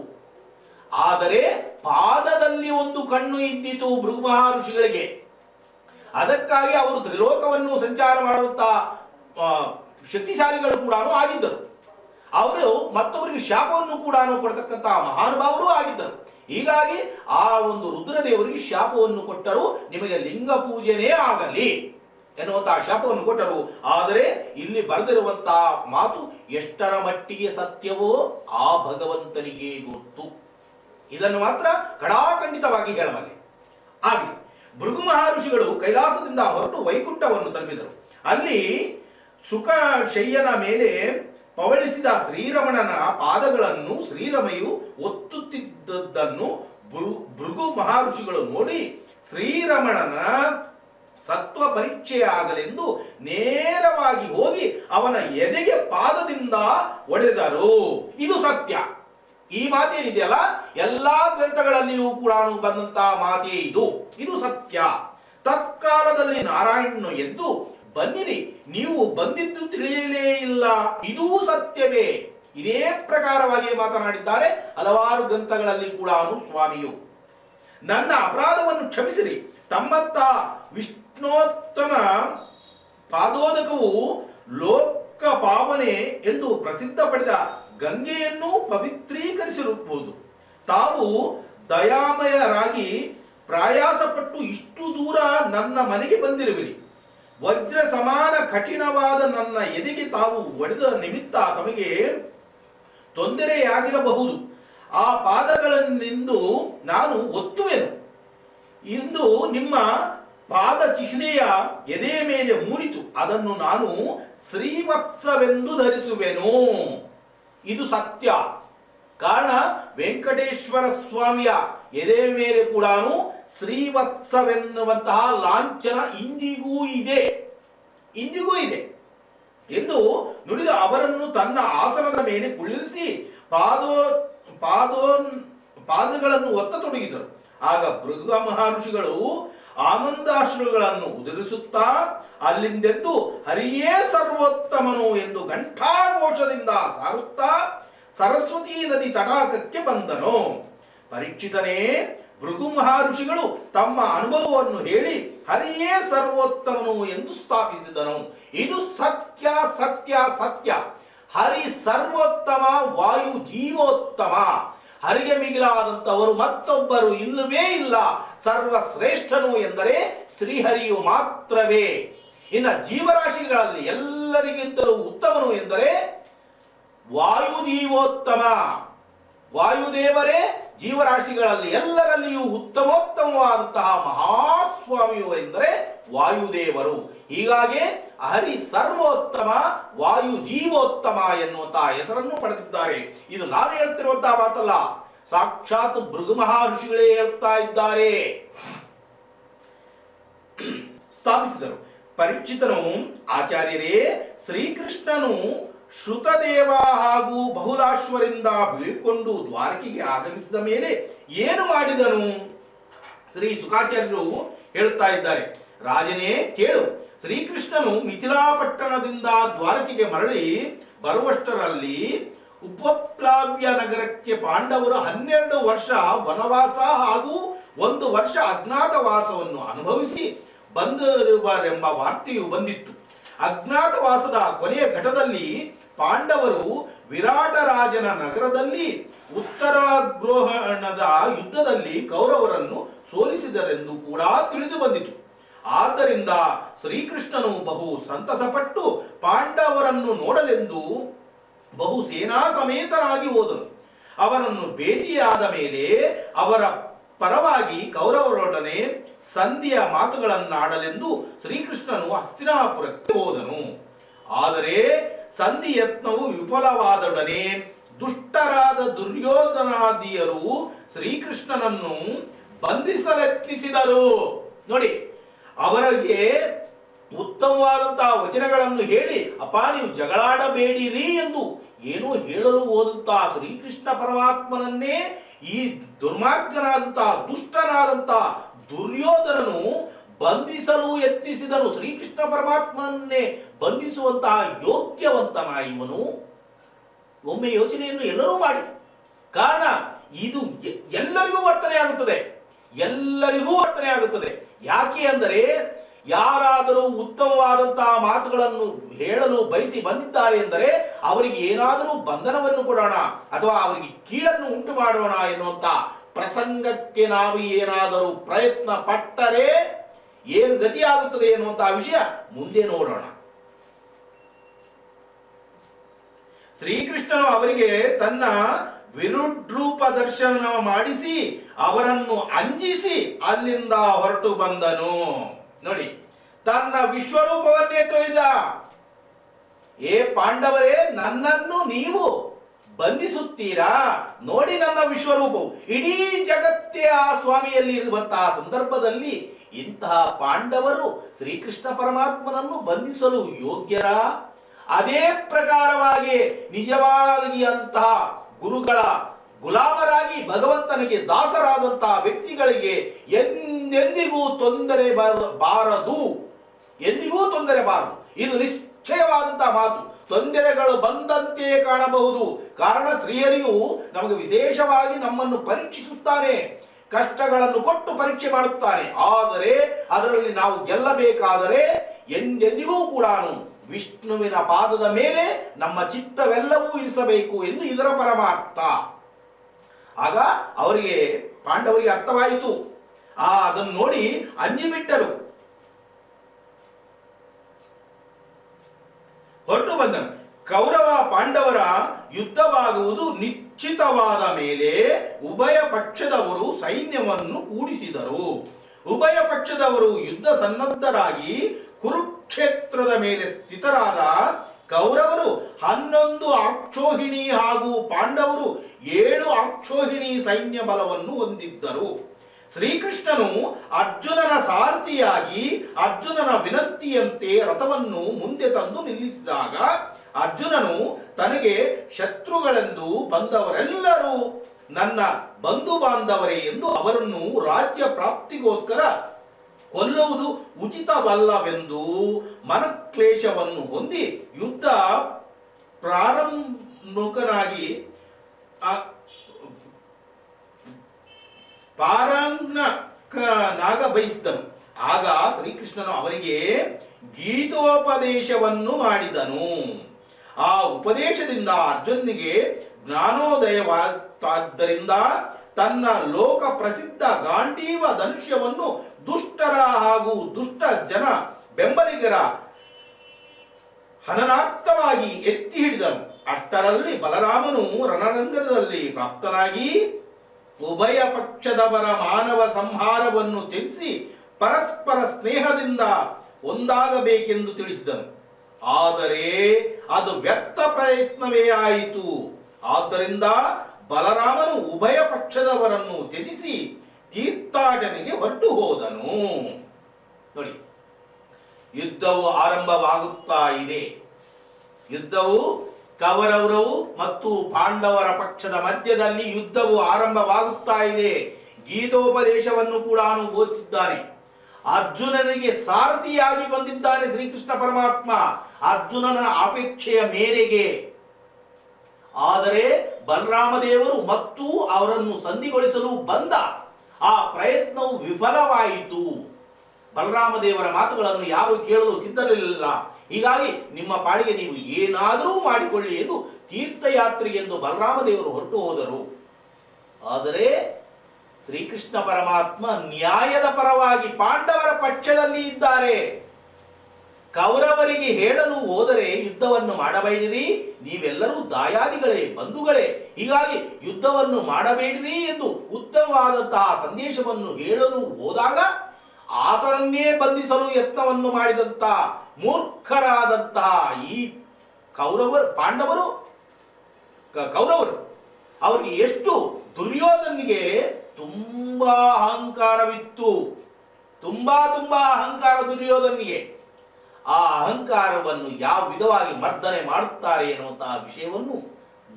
ಆದರೆ ಪಾದದಲ್ಲಿ 1 ಕಣ್ಣು ಇದ್ದಿತು ಭೃಗು ಮಹರ್ಷಿಗಳಿಗೆ. ಅದಕ್ಕಾಗಿ ಅವರು ತ್ರಿಲೋಕವನ್ನು ಸಂಚಾರ ಮಾಡುತ್ತಾ ಶಕ್ತಿಶಾಲಿಗಳು ಕೂಡ ಆಗಿದ್ದರು. ಅವರು ಮತ್ತೊಬ್ಬರಿಗೆ ಶಾಪವನ್ನು ಕೂಡ ಕೊಡ್ತಕ್ಕಂತಹ ಮಹಾನುಭಾವರು ಆಗಿದ್ದರು. ಹೀಗಾಗಿ ಆ ಒಂದು ರುದ್ರದೇವರಿಗೆ ಶಾಪವನ್ನು ಕೊಟ್ಟರು, ನಿಮಗೆ ಲಿಂಗ ಪೂಜೆನೇ ಆಗಲಿ ಎನ್ನುವಂತಹ ಶಾಪವನ್ನು ಕೊಟ್ಟರು. ಆದರೆ ಇಲ್ಲಿ ಬರೆದಿರುವಂತಹ ಮಾತು ಎಷ್ಟರ ಮಟ್ಟಿಗೆ ಸತ್ಯವೋ ಆ ಭಗವಂತನಿಗೆ ಗೊತ್ತು. ಇದನ್ನು ಮಾತ್ರ ಕಡಾಖಂಡಿತವಾಗಿ ಹೇಳಬಲ್ಲೆ. ಆಗಲಿ, ಭೃಗು ಮಹರ್ಷಿಗಳು ಕೈಲಾಸದಿಂದ ಹೊರಟು ವೈಕುಂಠವನ್ನು ತಲುಪಿದರು. ಅಲ್ಲಿ ಸುಖ ಶಯ್ಯನ ಮೇಲೆ ಪವಳಿಸಿದ ಶ್ರೀರಮಣನ ಪಾದಗಳನ್ನು ಶ್ರೀರಮೆಯು ಒತ್ತುತ್ತಿದ್ದದ್ದನ್ನು ಭೃಗು ಮಹರ್ಷಿಗಳು ನೋಡಿ ಶ್ರೀರಮಣನ ಸತ್ವ ಪರೀಕ್ಷೆ ಆಗಲೆಂದು ನೇರವಾಗಿ ಹೋಗಿ ಅವನ ಎದೆಗೆ ಪಾದದಿಂದ ಒಡೆದರು. ಇದು ಸತ್ಯ. ಈ ಮಾತೇನಿದೆಯಲ್ಲ, ಎಲ್ಲಾ ಗ್ರಂಥಗಳಲ್ಲಿಯೂ ಕೂಡ ಬಂದಂತಹ ಮಾತೇ ಇದು ಸತ್ಯ. ತತ್ಕಾಲದಲ್ಲಿ ನಾರಾಯಣನು ಎದ್ದು, ಬನ್ನಿರಿ, ನೀವು ಬಂದಿದ್ದು ತಿಳಿಯಲೇ ಇಲ್ಲ, ಇದೂ ಸತ್ಯವೇ. ಇದೇ ಪ್ರಕಾರವಾಗಿ ಮಾತನಾಡಿದ್ದಾರೆ ಹಲವಾರು ಗ್ರಂಥಗಳಲ್ಲಿ ಕೂಡ ಸ್ವಾಮಿಯು. ನನ್ನ ಅಪರಾಧವನ್ನು ಕ್ಷಮಿಸಿರಿ, ತಮ್ಮತ್ತ ಕೃಷ್ಣೋತ್ತಮ ಪಾದೋದಕವು ಲೋಕ ಪಾವನೆ ಎಂದು ಪ್ರಸಿದ್ಧ ಪಡೆದ ಗಂಗೆಯನ್ನು ಪವಿತ್ರೀಕರಿಸಿರಬಹುದು. ತಾವು ದಯಾಮಯರಾಗಿ ಪ್ರಯಾಸಪಟ್ಟು ಇಷ್ಟು ದೂರ ನನ್ನ ಮನೆಗೆ ಬಂದಿರುವಿರಿ. ವಜ್ರ ಸಮಾನ ಕಠಿಣವಾದ ನನ್ನ ಎದೆಗೆ ತಾವು ಒಡೆದ ನಿಮಿತ್ತ ತಮಗೆ ತೊಂದರೆಯಾಗಿರಬಹುದು. ಆ ಪಾದಗಳನ್ನಿಂದು ನಾನು ಒತ್ತುವೆನು. ಇಂದು ನಿಮ್ಮ ಪಾದ ಚಿಹ್ನೆಯ ಎದೆಯ ಮೇಲೆ ಮೂಡಿತು. ಅದನ್ನು ನಾನು ಶ್ರೀವತ್ಸವೆಂದು ಧರಿಸುವೆನು. ಇದು ಸತ್ಯ. ಕಾರಣ ವೆಂಕಟೇಶ್ವರ ಸ್ವಾಮಿಯ ಎದೆಯ ಮೇಲೆ ಕೂಡ ಶ್ರೀವತ್ಸವೆನ್ನುವಂತಹ ಲಾಂಛನ ಇಂದಿಗೂ ಇದೆ ಎಂದು ನುಡಿದು ಅವರನ್ನು ತನ್ನ ಆಸನದ ಮೇಲೆ ಕುಳ್ಳಿರಿಸಿ ಪಾದಗಳನ್ನು ಒತ್ತತೊಡಗಿದರು. ಆಗ ಭೃಗು ಮಹರ್ಷಿಗಳು ಆನಂದಾಶ್ರುಗಳನ್ನು ಉದುರಿಸುತ್ತಾ ಅಲ್ಲಿಂದೆದ್ದು ಹರಿಯೇ ಸರ್ವೋತ್ತಮನು ಎಂದು ಘಂಟಾಘೋಷದಿಂದ ಸಾರುತ್ತಾ ಸರಸ್ವತಿ ನದಿ ತಟಾಕಕ್ಕೆ ಬಂದನು. ಪರೀಕ್ಷಿತನೇ, ಭೃಗು ಮಹರ್ಷಿಗಳು ತಮ್ಮ ಅನುಭವವನ್ನು ಹೇಳಿ ಹರಿಯೇ ಸರ್ವೋತ್ತಮನು ಎಂದು ಸ್ಥಾಪಿಸಿದನು. ಇದು ಸತ್ಯ ಸತ್ಯ ಸತ್ಯ. ಹರಿ ಸರ್ವೋತ್ತಮ, ವಾಯು ಜೀವೋತ್ತಮ. ಹರಿಗೆ ಮಿಗಿಲಾದಂತವರು ಮತ್ತೊಬ್ಬರು ಇಲ್ಲವೇ ಇಲ್ಲ. ಸರ್ವಶ್ರೇಷ್ಠನು ಎಂದರೆ ಶ್ರೀಹರಿಯು ಮಾತ್ರವೇ. ಇನ್ನು ಜೀವರಾಶಿಗಳಲ್ಲಿ ಎಲ್ಲರಿಗಿಂತಲೂ ಉತ್ತಮನು ಎಂದರೆ ವಾಯು ಜೀವೋತ್ತಮ. ವಾಯುದೇವರೇ ಜೀವರಾಶಿಗಳಲ್ಲಿ ಎಲ್ಲರಲ್ಲಿಯೂ ಉತ್ತಮೋತ್ತಮವಾದಂತಹ ಮಹಾಸ್ವಾಮಿಯು ಎಂದರೆ ವಾಯುದೇವರು. ಹೀಗಾಗಿ ಹರಿ ಸರ್ವೋತ್ತಮ, ವಾಯು ಜೀವೋತ್ತಮ ಎನ್ನುವಂತಹ ಹೆಸರನ್ನು ಪಡೆದಿದ್ದಾರೆ. ಇದು ನಾನು ಹೇಳ್ತಿರುವಂತಹ ಮಾತಲ್ಲ, ಸಾಕ್ಷಾತ್ ಭೃಗು ಮಹರ್ಷಿಗಳೇ ಹೇಳ್ತಾ ಇದ್ದಾರೆ. ಸ್ಥಾಪಿಸಿದರು. ಪರೀಕ್ಷಿತನು, ಆಚಾರ್ಯರೇ, ಶ್ರೀಕೃಷ್ಣನು ಶ್ರುತದೇವ ಹಾಗೂ ಬಹುಲಾಶ್ವರಿಂದ ಬೀಳ್ಕೊಂಡು ದ್ವಾರಕೆಗೆ ಆಗಮಿಸಿದ ಮೇಲೆ ಏನು ಮಾಡಿದನು? ಶ್ರೀ ಶುಕಾಚಾರ್ಯರು ಹೇಳುತ್ತಾ ಇದ್ದಾರೆ. ರಾಜನೇ ಕೇಳು. ಶ್ರೀಕೃಷ್ಣನು ಮಿಥಿಲಾಪಟ್ಟಣದಿಂದ ದ್ವಾರಕೆಗೆ ಮರಳಿ ಬರುವಷ್ಟರಲ್ಲಿ ಉಪಪ್ಲಾವ್ಯ ನಗರಕ್ಕೆ ಪಾಂಡವರು 12 ವರ್ಷ ವನವಾಸ ಹಾಗೂ 1 ವರ್ಷ ಅಜ್ಞಾತವಾಸವನ್ನು ಅನುಭವಿಸಿ ಬಂದಿರುವರೆಂಬ ವಾರ್ತೆಯು ಬಂದಿತ್ತು. ಅಜ್ಞಾತವಾಸದ ಕೊನೆಯ ಘಟ್ಟದಲ್ಲಿ ಪಾಂಡವರು ವಿರಾಟರಾಜನ ನಗರದಲ್ಲಿ ಉತ್ತರಾಗ್ರೋಹಣದ ಯುದ್ಧದಲ್ಲಿ ಕೌರವರನ್ನು ಸೋಲಿಸಿದರೆಂದು ಕೂಡ ತಿಳಿದು ಬಂದಿತು. ಆದ್ದರಿಂದ ಶ್ರೀಕೃಷ್ಣನು ಬಹು ಸಂತಸಪಟ್ಟು ಪಾಂಡವರನ್ನು ನೋಡಲೆಂದು ಬಹು ಸೇನಾ ಸಮೇತನಾಗಿ ಹೋದನು. ಅವರನ್ನು ಭೇಟಿಯಾದ ಮೇಲೆ ಅವರ ಪರವಾಗಿ ಕೌರವರೊಡನೆ ಸಂಧಿಯ ಮಾತುಗಳನ್ನಾಡಲೆಂದು ಶ್ರೀಕೃಷ್ಣನು ಹಸ್ತಿನಾಪುರಕ್ಕೆ ಹೋದನು. ಆದರೆ ಸಂಧಿ ಯತ್ನವು ವಿಫಲವಾದೊಡನೆ ದುಷ್ಟರಾದ ದುರ್ಯೋಧನಾದಿಯರು ಶ್ರೀಕೃಷ್ಣನನ್ನು ಬಂಧಿಸಲೆತ್ನಿಸಿದರು. ನೋಡಿ, ಅವರಿಗೆ ಉತ್ತಮವಾದಂತಹ ವಚನಗಳನ್ನು ಹೇಳಿ, ಅಪ್ಪ ನೀವು ಜಗಳಾಡಬೇಡಿರಿ ಎಂದು ಏನೋ ಹೇಳಲು ಹೋದಂತಹ ಶ್ರೀಕೃಷ್ಣ ಪರಮಾತ್ಮನನ್ನೇ ಈ ದುರ್ಮಾರ್ಗನಾದಂತಹ ದುಷ್ಟನಾದಂತಹ ದುರ್ಯೋಧನನು ಬಂಧಿಸಲು ಯತ್ನಿಸಿದನು. ಶ್ರೀಕೃಷ್ಣ ಪರಮಾತ್ಮನನ್ನೇ ಬಂಧಿಸುವಂತಹ ಯೋಗ್ಯವಂತನ ಇವನು. ಒಮ್ಮೆ ಯೋಚನೆಯನ್ನು ಎಲ್ಲರೂ ಮಾಡಿ. ಕಾರಣ ಇದು ಎಲ್ಲರಿಗೂ ವರ್ತನೆ ಆಗುತ್ತದೆ. ಯಾಕೆ ಅಂದರೆ ಯಾರಾದರೂ ಉತ್ತಮವಾದಂತಹ ಮಾತುಗಳನ್ನು ಹೇಳಲು ಬಯಸಿ ಬಂದಿದ್ದಾರೆ ಎಂದರೆ ಅವರಿಗೆ ಏನಾದರೂ ಬಂಧನವನ್ನು ಕೊಡೋಣ ಅಥವಾ ಅವರಿಗೆ ಕೀಳನ್ನು ಉಂಟು ಮಾಡೋಣ ಎನ್ನುವಂತ ಪ್ರಸಂಗಕ್ಕೆ ನಾವು ಏನಾದರೂ ಪ್ರಯತ್ನ ಪಟ್ಟರೆ ಏನು ಗತಿಯಾಗುತ್ತದೆ ಎನ್ನುವಂತಹ ವಿಷಯ ಮುಂದೆ ನೋಡೋಣ. ಶ್ರೀಕೃಷ್ಣನು ಅವರಿಗೆ ತನ್ನ ವಿರುದ್ರೂಪ ದರ್ಶನ ಮಾಡಿಸಿ ಅವರನ್ನು ಅಂಜಿಸಿ ಅಲ್ಲಿಂದ ಹೊರಟು ಬಂದನು. ನೋಡಿ, ತನ್ನ ವಿಶ್ವರೂಪವನ್ನೇ ತೋರಿದ. ಏ ಪಾಂಡವರೇ, ನನ್ನನ್ನು ನೀವು ಬಂಧಿಸುತ್ತೀರಾ? ನೋಡಿ ನನ್ನ ವಿಶ್ವರೂಪವು. ಇಡೀ ಜಗತ್ತೇ ಆ ಸ್ವಾಮಿಯಲ್ಲಿ ಇರುವಂತಹ ಸಂದರ್ಭದಲ್ಲಿ ಇಂತಹ ಪಾಂಡವರು ಶ್ರೀಕೃಷ್ಣ ಪರಮಾತ್ಮನನ್ನು ಬಂಧಿಸಲು ಯೋಗ್ಯರ? ಅದೇ ಪ್ರಕಾರವಾಗಿ ನಿಜವಾಗಿ ಅಂತಹ ಗುರುಗಳ ಗುಲಾಮರಾಗಿ ಭಗವಂತನಿಗೆ ದಾಸರಾದಂತಹ ವ್ಯಕ್ತಿಗಳಿಗೆ ಎಂದೆಂದಿಗೂ ತೊಂದರೆ ಬಾರದು. ಇದು ನಿಶ್ಚಯವಾದಂತಹ ಮಾತು. ತೊಂದರೆಗಳು ಬಂದಂತೆ ಕಾಣಬಹುದು. ಕಾರಣ ಶ್ರೀಹರಿಯು ನಮಗೆ ವಿಶೇಷವಾಗಿ ನಮ್ಮನ್ನು ಪರೀಕ್ಷಿಸುತ್ತಾನೆ. ಕಷ್ಟಗಳನ್ನು ಕೊಟ್ಟು ಪರೀಕ್ಷೆ ಮಾಡುತ್ತಾನೆ. ಆದರೆ ಅದರಲ್ಲಿ ನಾವು ಗೆಲ್ಲಬೇಕಾದರೆ ಎಂದೆಂದಿಗೂ ಕೂಡ ವಿಷ್ಣುವಿನ ಪಾದದ ಮೇಲೆ ನಮ್ಮ ಚಿತ್ತವೆಲ್ಲವೂ ಇರಿಸಬೇಕು ಎಂದು ಇದರ ಪರಮಾರ್ಥ. ಆಗ ಅವರಿಗೆ ಪಾಂಡವರಿಗೆ ಅರ್ಥವಾಯಿತು. ಅದನ್ನು ನೋಡಿ ಅಂಜಿಬಿಟ್ಟರು. ಹೊರಟು ಬಂದನು. ಕೌರವ ಪಾಂಡವರ ಯುದ್ಧವಾಗುವುದು ನಿಶ್ಚಿತವಾದ ಮೇಲೆ ಉಭಯ ಪಕ್ಷದವರು ಸೈನ್ಯವನ್ನು ಕೂಡಿಸಿದರು. ಉಭಯ ಪಕ್ಷದವರು ಯುದ್ಧ ಸನ್ನದ್ಧರಾಗಿ ಕುರುಕ್ಷೇತ್ರದ ಮೇಲೆ ಸ್ಥಿತರಾದ ಕೌರವರು 11 ಅಕ್ಷೋಹಿಣಿ ಹಾಗೂ ಪಾಂಡವರು 7 ಅಕ್ಷೋಹಿಣಿ ಸೈನ್ಯ ಬಲವನ್ನು ಹೊಂದಿದ್ದರು. ಶ್ರೀಕೃಷ್ಣನು ಅರ್ಜುನನ ಸಾರಥಿಯಾಗಿ ಅರ್ಜುನನ ವಿನಂತಿಯಂತೆ ರಥವನ್ನು ಮುಂದೆ ತಂದು ನಿಲ್ಲಿಸಿದಾಗ ಅರ್ಜುನನು ತನಗೆ ಶತ್ರುಗಳೆಂದು ಬಂದವರೆಲ್ಲರೂ ನನ್ನ ಬಂಧು ಬಾಂಧವರೇ ಎಂದು ಅವರನ್ನು ರಾಜ್ಯ ಪ್ರಾಪ್ತಿಗೋಸ್ಕರ ಕೊಲ್ಲುವುದು ಉಚಿತವಲ್ಲವೆಂದು ಮನಕ್ಲೇಶವನ್ನು ಹೊಂದಿ ಯುದ್ಧ ಪಾರಂಗನಾಗಿ ಬಯಸಿದನು. ಆಗ ಶ್ರೀಕೃಷ್ಣನು ಅವನಿಗೆ ಗೀತೋಪದೇಶವನ್ನು ಮಾಡಿದನು. ಆ ಉಪದೇಶದಿಂದ ಅರ್ಜುನನಿಗೆ ಜ್ಞಾನೋದಯವಾದ್ದರಿಂದ ತನ್ನ ಲೋಕ ಪ್ರಸಿದ್ಧ ಗಾಂಡೀವ ಧನುಷ್ಯವನ್ನು ದುಷ್ಟರ ಹಾಗೂ ದುಷ್ಟ ಜನ ಬೆಂಬಲಿಗರ ಹನನಾರ್ಥವಾಗಿ ಎತ್ತಿ ಹಿಡಿದನು. ಅಷ್ಟರಲ್ಲಿ ಬಲರಾಮನು ರಣರಂಗದಲ್ಲಿ ಪ್ರಾಪ್ತನಾಗಿ ಉಭಯ ಪಕ್ಷದವರ ಮಾನವ ಸಂಹಾರವನ್ನು ತ್ಯಜಿಸಿ ಪರಸ್ಪರ ಸ್ನೇಹದಿಂದ ಒಂದಾಗಬೇಕೆಂದು ತಿಳಿಸಿದನು. ಆದರೆ ಅದು ವ್ಯರ್ಥ ಪ್ರಯತ್ನವೇ ಆಯಿತು. ಆದ್ದರಿಂದ ಬಲರಾಮನು ಉಭಯ ಪಕ್ಷದವರನ್ನು ತ್ಯಜಿಸಿ ತೀರ್ಥಾಟನೆಗೆ ಹೊರಟು ಹೋದನು. ನೋಡಿ, ಯುದ್ಧವು ಆರಂಭವಾಗುತ್ತಾ ಇದೆ. ಯುದ್ಧವು ಕೌರವರು ಮತ್ತು ಪಾಂಡವರ ಪಕ್ಷದ ಮಧ್ಯದಲ್ಲಿ ಯುದ್ಧವು ಆರಂಭವಾಗುತ್ತಾ ಇದೆ. ಗೀತೋಪದೇಶವನ್ನು ಕೂಡ ಬೋಧಿಸಿದ್ದಾನೆ. ಅರ್ಜುನನಿಗೆ ಸಾರಥಿಯಾಗಿ ಬಂದಿದ್ದಾನೆ ಶ್ರೀಕೃಷ್ಣ ಪರಮಾತ್ಮ ಅರ್ಜುನನ ಅಪೇಕ್ಷೆಯ ಮೇರೆಗೆ. ಆದರೆ ಬಲರಾಮ ದೇವರು ಮತ್ತು ಅವರನ್ನು ಸಂಧಿಗೊಳಿಸಲು ಬಂದ ಆ ಪ್ರಯತ್ನವು ವಿಫಲವಾಯಿತು. ಬಲರಾಮ ದೇವರ ಮಾತುಗಳನ್ನು ಯಾರು ಕೇಳಲು ಸಿದ್ಧರಿರಲಿಲ್ಲ. ಹೀಗಾಗಿ ನಿಮ್ಮ ಪಾಡಿಗೆ ನೀವು ಏನಾದರೂ ಮಾಡಿಕೊಳ್ಳಿ ಎಂದು ತೀರ್ಥಯಾತ್ರೆಗೆ ಎಂದು ಬಲರಾಮ ದೇವರು ಹೊರಟು ಹೋದರು. ಆದರೆ ಶ್ರೀಕೃಷ್ಣ ಪರಮಾತ್ಮ ನ್ಯಾಯದ ಪರವಾಗಿ ಪಾಂಡವರ ಪಕ್ಷದಲ್ಲಿ ಇದ್ದಾರೆ. ಕೌರವರಿಗೆ ಹೇಳಲು ಹೋದರೆ ಯುದ್ಧವನ್ನು ಮಾಡಬೇಡಿರಿ, ನೀವೆಲ್ಲರೂ ದಾಯಾದಿಗಳೇ, ಬಂಧುಗಳೇ, ಹೀಗಾಗಿ ಯುದ್ಧವನ್ನು ಮಾಡಬೇಡಿರಿ ಎಂದು ಉತ್ತಮವಾದಂತಹ ಸಂದೇಶವನ್ನು ಹೇಳಲು ಹೋದಾಗ ಆತನನ್ನೇ ಬಂಧಿಸಲು ಯತ್ನವನ್ನು ಮಾಡಿದಂತ ಮೂರ್ಖರಾದಂತಹ ಈ ಪಾಂಡವರು ಅವರಿಗೆ ಎಷ್ಟು ದುರ್ಯೋಧನಿಗೆ ತುಂಬಾ ಅಹಂಕಾರವಿತ್ತು. ತುಂಬಾ ಅಹಂಕಾರ ದುರ್ಯೋಧನಿಗೆ. ಆ ಅಹಂಕಾರವನ್ನು ಯಾವ ವಿಧವಾಗಿ ಮರ್ದನೆ ಮಾಡುತ್ತಾರೆ ಎನ್ನುವಂತಹ ವಿಷಯವನ್ನು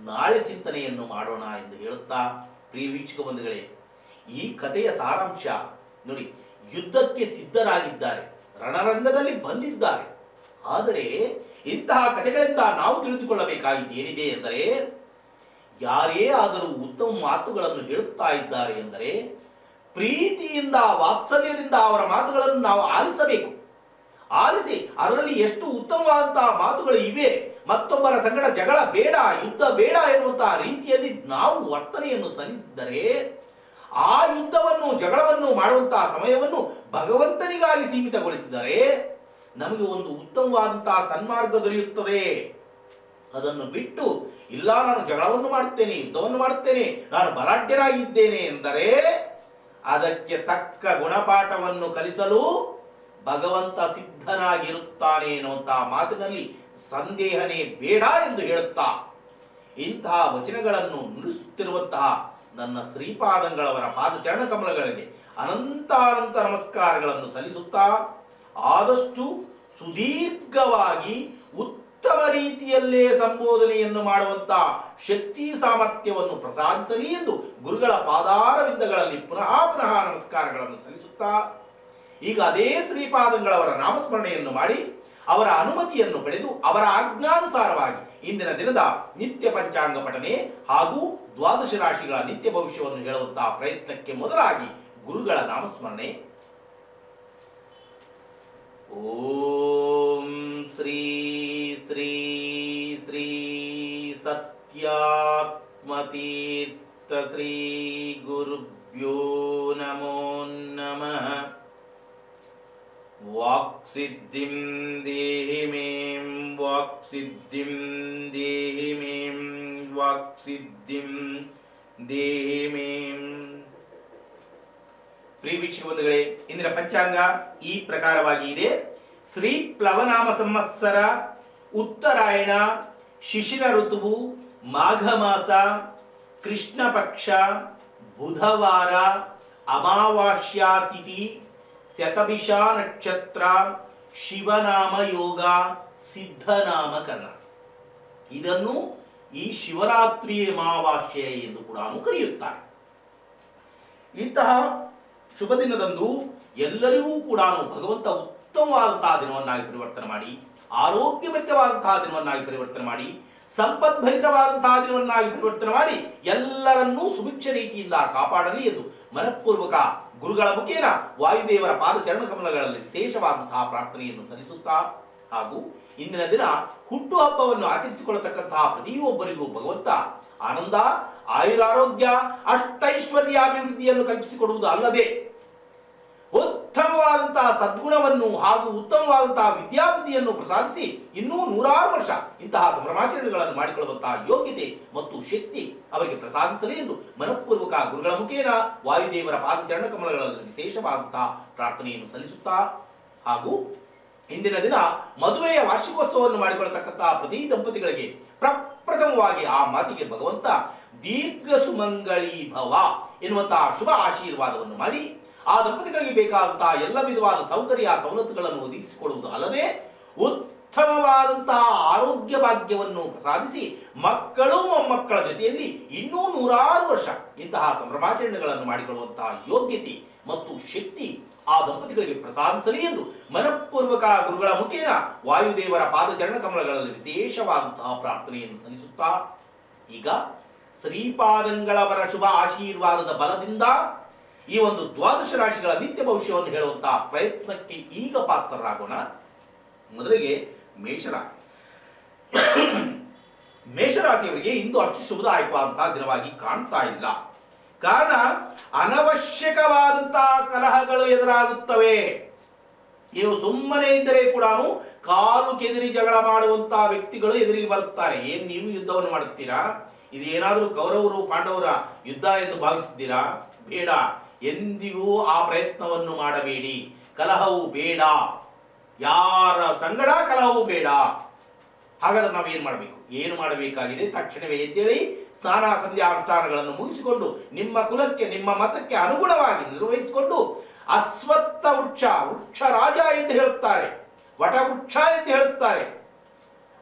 ನಾಳೆ ಚಿಂತನೆಯನ್ನು ಮಾಡೋಣ ಎಂದು ಹೇಳುತ್ತಾ, ಪ್ರಿಯ ವೀಕ್ಷಕ ಬಂಧುಗಳೇ, ಈ ಕಥೆಯ ಸಾರಾಂಶ ನೋಡಿ, ಯುದ್ಧಕ್ಕೆ ಸಿದ್ಧರಾಗಿದ್ದಾರೆ, ರಣರಂಗದಲ್ಲಿ ಬಂದಿದ್ದಾರೆ. ಆದರೆ ಇಂತಹ ಕಥೆಗಳಿಂದ ನಾವು ತಿಳಿದುಕೊಳ್ಳಬೇಕಾಗಿದ್ದು ಏನಿದೆ ಎಂದರೆ, ಯಾರೇ ಆದರೂ ಉತ್ತಮ ಮಾತುಗಳನ್ನು ಹೇಳುತ್ತಾ ಇದ್ದಾರೆ ಎಂದರೆ ಪ್ರೀತಿಯಿಂದ ವಾತ್ಸಲ್ಯದಿಂದ ಅವರ ಮಾತುಗಳನ್ನು ನಾವು ಆಲಿಸಬೇಕು. ಆಲಿಸಿ ಅದರಲ್ಲಿ ಎಷ್ಟು ಉತ್ತಮವಾದಂತಹ ಮಾತುಗಳು ಇವೆ, ಮತ್ತೊಬ್ಬರ ಸಂಗಡ ಜಗಳ ಬೇಡ, ಯುದ್ಧ ಬೇಡ ಎನ್ನುವಂತಹ ರೀತಿಯಲ್ಲಿ ನಾವು ವರ್ತನೆಯನ್ನು ಸಲ್ಲಿಸಿದ್ದರೆ ಆ ಯುದ್ಧವನ್ನು ಜಗಳವನ್ನು ಮಾಡುವಂತಹ ಸಮಯವನ್ನು ಭಗವಂತನಿಗಾಗಿ ಸೀಮಿತಗೊಳಿಸಿದರೆ ನಮಗೆ ಒಂದು ಉತ್ತಮವಾದಂತಹ ಸನ್ಮಾರ್ಗ ದೊರೆಯುತ್ತದೆ. ಅದನ್ನು ಬಿಟ್ಟು ಇಲ್ಲ ನಾನು ಜಗಳವನ್ನು ಮಾಡುತ್ತೇನೆ, ಯುದ್ಧವನ್ನು ಮಾಡುತ್ತೇನೆ, ನಾನು ಬಲಾಢ್ಯನಾಗಿದ್ದೇನೆ ಎಂದರೆ ಅದಕ್ಕೆ ತಕ್ಕ ಗುಣಪಾಠವನ್ನು ಕಲಿಸಲು ಭಗವಂತ ಸಿದ್ಧನಾಗಿರುತ್ತಾನೆ ಎನ್ನುವಂತಹ ಮಾತಿನಲ್ಲಿ ಸಂದೇಹನೇ ಬೇಡ ಎಂದು ಹೇಳುತ್ತಾ, ಇಂತಹ ವಚನಗಳನ್ನು ನುಡಿಸುತ್ತಿರುವಂತಹ ನನ್ನ ಶ್ರೀಪಾದಂಗಳವರ ಪಾದಚರಣ ಕಮಲಗಳಿಗೆ ಅನಂತ ನಮಸ್ಕಾರಗಳನ್ನು ಸಲ್ಲಿಸುತ್ತಾ, ಆದಷ್ಟು ಸುದೀರ್ಘವಾಗಿ ಉತ್ತಮ ರೀತಿಯಲ್ಲೇ ಸಂಬೋಧನೆಯನ್ನು ಮಾಡುವಂತಹ ಶಕ್ತಿ ಸಾಮರ್ಥ್ಯವನ್ನು ಪ್ರಸಾದಿಸಲಿ ಎಂದು ಗುರುಗಳ ಪಾದಾರವಿಂದಗಳಲ್ಲಿ ಪುನಃ ನಮಸ್ಕಾರಗಳನ್ನು ಸಲ್ಲಿಸುತ್ತಾ, ಈಗ ಅದೇ ಶ್ರೀಪಾದಂಗಳವರ ನಾಮಸ್ಮರಣೆಯನ್ನು ಮಾಡಿ ಅವರ ಅನುಮತಿಯನ್ನು ಪಡೆದು ಅವರ ಆಜ್ಞಾನುಸಾರವಾಗಿ ಇಂದಿನ ದಿನದ ನಿತ್ಯ ಪಂಚಾಂಗ ಪಠನೆ ಹಾಗೂ ದ್ವಾದಶ ರಾಶಿಗಳ ನಿತ್ಯ ಭವಿಷ್ಯವನ್ನು ಹೇಳುವಂತಹ ಪ್ರಯತ್ನಕ್ಕೆ ಮೊದಲಾಗಿ ಗುರುಗಳ ನಾಮಸ್ಮರಣೆ. ಓಂ ಶ್ರೀ ಶ್ರೀ ಶ್ರೀ ಸತ್ಯಾತ್ಮತೀರ್ಥ ಶ್ರೀ ಗುರುಭ್ಯೋ ನಮೋ ನಮಃ. ವಾಕ್ಸಿದ್ಧಿಂ ದೇಹಿ ಮೇಂ ವಾಕ್ಸಿದ್ಧಿಂ ದೇಹಿ ಮೇಂ ವಾಕ್ಸಿದ್ಧಿಂ ದೇಹಿ ಮೇಂ. ಪ್ರಿಯ ವೀಕ್ಷಕ ಬಂಧುಗಳೇ, ಇಂದಿನ ಪಂಚಾಂಗ ಈ ಪ್ರಕಾರವಾಗಿ ಇದೆ. ಶ್ರೀ ಪ್ಲವನಾಮ ಸಂವತ್ಸರ, ಉತ್ತರಾಯಣ, ಶಿಶಿರ ಋತುವು, ಮಾಘ ಮಾಸ, ಕೃಷ್ಣ ಪಕ್ಷ, ಬುಧವಾರ, ಅಮಾವಾಸ್ಯಾತಿಥಿ, ಶತಭಿಷ ನಕ್ಷತ್ರ, ಶಿವನಾಮ ಯೋಗ, ಸಿದ್ಧನಾಮ ಕರ್ಣ. ಇದನ್ನು ಈ ಶಿವರಾತ್ರಿ ಅಮಾವಾಸ್ಯೆ ಎಂದು ಕೂಡ ಕರೆಯುತ್ತಾರೆ. ಇಂತಹ ಶುಭ ದಿನದಂದು ಎಲ್ಲರಿಗೂ ಕೂಡ ಭಗವಂತ ಉತ್ತಮವಾದಂತಹ ದಿನವನ್ನಾಗಿ ಪರಿವರ್ತನೆ ಮಾಡಿ, ಆರೋಗ್ಯಭರಿತವಾದಂತಹ ದಿನವನ್ನಾಗಿ ಪರಿವರ್ತನೆ ಮಾಡಿ, ಸಂಪದ್ಭರಿತವಾದಂತಹ ದಿನವನ್ನಾಗಿ ಪರಿವರ್ತನೆ ಮಾಡಿ ಎಲ್ಲರನ್ನೂ ಸುಭಿಕ್ಷ ರೀತಿಯಿಂದ ಕಾಪಾಡಲಿ ಎಂದು ಮನಃಪೂರ್ವಕ ಗುರುಗಳ ಮುಖೇನ ವಾಯುದೇವರ ಪಾದ ಚರಣ ಕಮಲಗಳಲ್ಲಿ ವಿಶೇಷವಾದಂತಹ ಪ್ರಾರ್ಥನೆಯನ್ನು ಸಲ್ಲಿಸುತ್ತಾ, ಹಾಗೂ ಇಂದಿನ ದಿನ ಹುಟ್ಟುಹಬ್ಬವನ್ನು ಆಚರಿಸಿಕೊಳ್ಳತಕ್ಕಂತಹ ಪ್ರತಿಯೊಬ್ಬರಿಗೂ ಭಗವಂತ ಆನಂದ, ಆಯುರಾರೋಗ್ಯ, ಅಷ್ಟೈಶ್ವರ್ಯಾಭಿವೃದ್ಧಿಯನ್ನು ಕಲ್ಪಿಸಿಕೊಡುವುದು ಅಲ್ಲದೆ ಉತ್ತಮವಾದಂತಹ ಸದ್ಗುಣವನ್ನು ಹಾಗೂ ಉತ್ತಮವಾದಂತಹ ವಿದ್ಯಾಬುದ್ಧಿಯನ್ನು ಪ್ರಸಾದಿಸಿ ಇನ್ನೂ 100 ವರ್ಷ ಇಂತಹ ಸಂಭ್ರಮಾಚರಣೆಗಳನ್ನು ಮಾಡಿಕೊಳ್ಳುವಂತಹ ಯೋಗ್ಯತೆ ಮತ್ತು ಶಕ್ತಿ ಅವರಿಗೆ ಪ್ರಸಾದಿಸಲಿ ಎಂದು ಮನಃಪೂರ್ವಕ ಗುರುಗಳ ಮುಖೇನ ವಾಯುದೇವರ ಪಾದಚರಣ ಕಮಲಗಳಲ್ಲಿ ವಿಶೇಷವಾದಂತಹ ಪ್ರಾರ್ಥನೆಯನ್ನು ಸಲ್ಲಿಸುತ್ತಾ, ಹಾಗೂ ಇಂದಿನ ದಿನ ಮದುವೆಯ ವಾರ್ಷಿಕೋತ್ಸವವನ್ನು ಮಾಡಿಕೊಳ್ಳತಕ್ಕಂತಹ ಪ್ರತಿ ದಂಪತಿಗಳಿಗೆ ಪ್ರಪ್ರಥಮವಾಗಿ ಆ ಮಾತಿಗೆ ಭಗವಂತ ದೀರ್ಘ ಸುಮಂಗಳೀ ಭವ ಎನ್ನುವಂತಹ ಶುಭ ಆಶೀರ್ವಾದವನ್ನು ಮಾಡಿ ಆ ದಂಪತಿಗಳಿಗೆ ಬೇಕಾದಂತಹ ಎಲ್ಲ ವಿಧವಾದ ಸೌಕರ್ಯ ಸವಲತ್ತುಗಳನ್ನು ಒದಗಿಸಿಕೊಡುವುದು ಅಲ್ಲದೆ ಉತ್ತಮವಾದಂತಹ ಆರೋಗ್ಯ ಭಾಗ್ಯವನ್ನು ಪ್ರಸಾದಿಸಿ ಮಕ್ಕಳು ಮೊಮ್ಮಕ್ಕಳ ಜೊತೆಯಲ್ಲಿ ಇನ್ನೂ 100 ವರ್ಷ ಇಂತಹ ಸಂಭ್ರಮಾಚರಣೆಗಳನ್ನು ಮಾಡಿಕೊಳ್ಳುವಂತಹ ಯೋಗ್ಯತೆ ಮತ್ತು ಶಕ್ತಿ ಆ ದಂಪತಿಗಳಿಗೆ ಪ್ರಸಾದಿಸಲಿ ಎಂದು ಮನಃಪೂರ್ವಕ ಗುರುಗಳ ಮುಖೇನ ವಾಯುದೇವರ ಪಾದಚರಣ ಕಮಲಗಳಲ್ಲಿ ವಿಶೇಷವಾದಂತಹ ಪ್ರಾರ್ಥನೆಯನ್ನು ಸಲ್ಲಿಸುತ್ತಾ, ಈಗ ಶ್ರೀಪಾದಂಗಳವರ ಶುಭ ಆಶೀರ್ವಾದದ ಬಲದಿಂದ ಈ ಒಂದು ದ್ವಾದಶ ರಾಶಿಗಳ ನಿತ್ಯ ಭವಿಷ್ಯವನ್ನು ಹೇಳುವಂತಹ ಪ್ರಯತ್ನಕ್ಕೆ ಈಗ ಪಾತ್ರರಾಗೋಣ. ಮೊದಲಿಗೆ ಮೇಷರಾಶಿ. ಮೇಷರಾಶಿಯವರಿಗೆ ಇಂದು ಅಷ್ಟು ಶುಭದಾಯಕವಾದಂತಹ ದಿನವಾಗಿ ಕಾಣ್ತಾ ಇಲ್ಲ. ಕಾರಣ, ಅನವಶ್ಯಕವಾದಂತಹ ಕಲಹಗಳು ಎದುರಾಗುತ್ತವೆ. ನೀವು ಸುಮ್ಮನೆ ಇದ್ದರೆ ಕೂಡ ಕಾಲು ಕೆದರಿ ಜಗಳ ಮಾಡುವಂತಹ ವ್ಯಕ್ತಿಗಳು ಎದುರಿಗೆ ಬರುತ್ತಾರೆ. ಏನ್ ನೀವು ಯುದ್ಧವನ್ನು ಮಾಡುತ್ತೀರಾ? ಇದು ಏನಾದರೂ ಕೌರವರು ಪಾಂಡವರ ಯುದ್ಧ ಎಂದು ಭಾವಿಸಿದ್ದೀರಾ? ಬೇಡ, ಎಂದಿಗೂ ಆ ಪ್ರಯತ್ನವನ್ನು ಮಾಡಬೇಡಿ. ಕಲಹವು ಬೇಡ, ಯಾರ ಸಂಗಡ ಕಲಹವು ಬೇಡ. ಹಾಗಾದ್ರೆ ನಾವು ಏನು ಮಾಡಬೇಕಾಗಿದೆ? ತಕ್ಷಣವೇ ಎದ್ದೇಳಿ ಸ್ನಾನ ಸಂಧ್ಯಾ ಅನುಷ್ಠಾನಗಳನ್ನು ಮುಗಿಸಿಕೊಂಡು ನಿಮ್ಮ ಕುಲಕ್ಕೆ ನಿಮ್ಮ ಮತಕ್ಕೆ ಅನುಗುಣವಾಗಿ ನಿರ್ವಹಿಸಿಕೊಂಡು ಅಶ್ವತ್ಥ ವೃಕ್ಷ, ವೃಕ್ಷ ರಾಜ ಎಂದು ಹೇಳುತ್ತಾರೆ, ವಟವೃಕ್ಷ ಎಂದು ಹೇಳುತ್ತಾರೆ.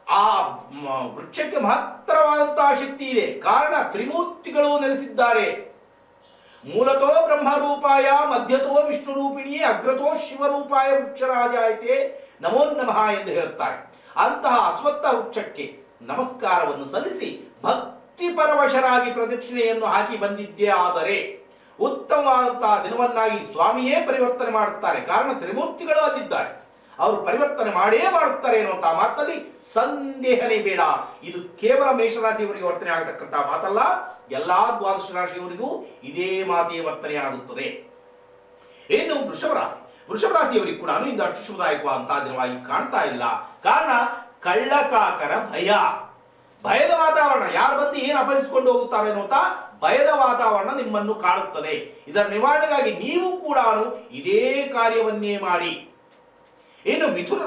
ಆ ವೃಕ್ಷಕ್ಕೆ ಮಹತ್ತರವಾದಂತಹ ಶಕ್ತಿ ಇದೆ. ಕಾರಣ, ತ್ರಿಮೂರ್ತಿಗಳು ನೆಲೆಸಿದ್ದಾರೆ. ಮೂಲತೋ ಬ್ರಹ್ಮರೂಪಾಯ, ಮಧ್ಯತೋ ವಿಷ್ಣು ರೂಪಿಣಿ, ಅಗ್ರತೋ ಶಿವರೂಪಾಯ ವೃಕ್ಷರಾಜಾಯತೆ ನಮೋ ನಮಃ ಎಂದು ಹೇಳುತ್ತಾರೆ. ಅಂತಹ ಅಶ್ವತ್ಥ ವೃಕ್ಷಕ್ಕೆ ನಮಸ್ಕಾರವನ್ನು ಸಲ್ಲಿಸಿ ಭಕ್ತಿ ಪರವಶರಾಗಿ ಪ್ರದಕ್ಷಿಣೆಯನ್ನು ಹಾಕಿ ಬಂದಿದ್ದೇ ಆದರೆ ಉತ್ತಮವಾದಂತಹ ದಿನವನ್ನಾಗಿ ಸ್ವಾಮಿಯೇ ಪರಿವರ್ತನೆ ಮಾಡುತ್ತಾರೆ. ಕಾರಣ, ತ್ರಿಮೂರ್ತಿಗಳು ಅಲ್ಲಿದ್ದಾರೆ, ಅವರು ಪರಿವರ್ತನೆ ಮಾಡೇ ಮಾಡುತ್ತಾರೆ ಎನ್ನುವಂತಹ ಮಾತಲ್ಲಿ ಸಂದೇಹನೇ ಬೇಡ. ಇದು ಕೇವಲ ಮೇಷರಾಶಿಯವರಿಗೆ ವರ್ತನೆ ಆಗತಕ್ಕಂತಹ ಮಾತಲ್ಲ, ಎಲ್ಲಾ ದ್ವಾದಶ ರಾಶಿಯವರಿಗೂ ಇದೇ ಮಾತೆಯ ವರ್ತನೆ ಆಗುತ್ತದೆ. ಇನ್ನು ವೃಷಭ ರಾಶಿಯವರಿಗೆ ಕೂಡ ಇಂದು ಅಷ್ಟು ಶುಭದಾಯಕವಾದಂತಹ ದಿನವಾಗಿ ಕಾಣ್ತಾ ಇಲ್ಲ. ಕಾರಣ, ಕಳ್ಳಕಾಕರ ಭಯದ ವಾತಾವರಣ. ಯಾರು ಬಂದು ಏನು ಅಪಹರಿಸಿಕೊಂಡು ಹೋಗುತ್ತಾರೆ ಅನ್ನುವಂತ ಭಯದ ವಾತಾವರಣ ನಿಮ್ಮನ್ನು ಕಾಡುತ್ತದೆ. ಇದರ ನಿವಾರಣೆಗಾಗಿ ನೀವು ಕೂಡ ಇದೇ ಕಾರ್ಯವನ್ನೇ ಮಾಡಿ. ಇನ್ನು ಮಿಥುನ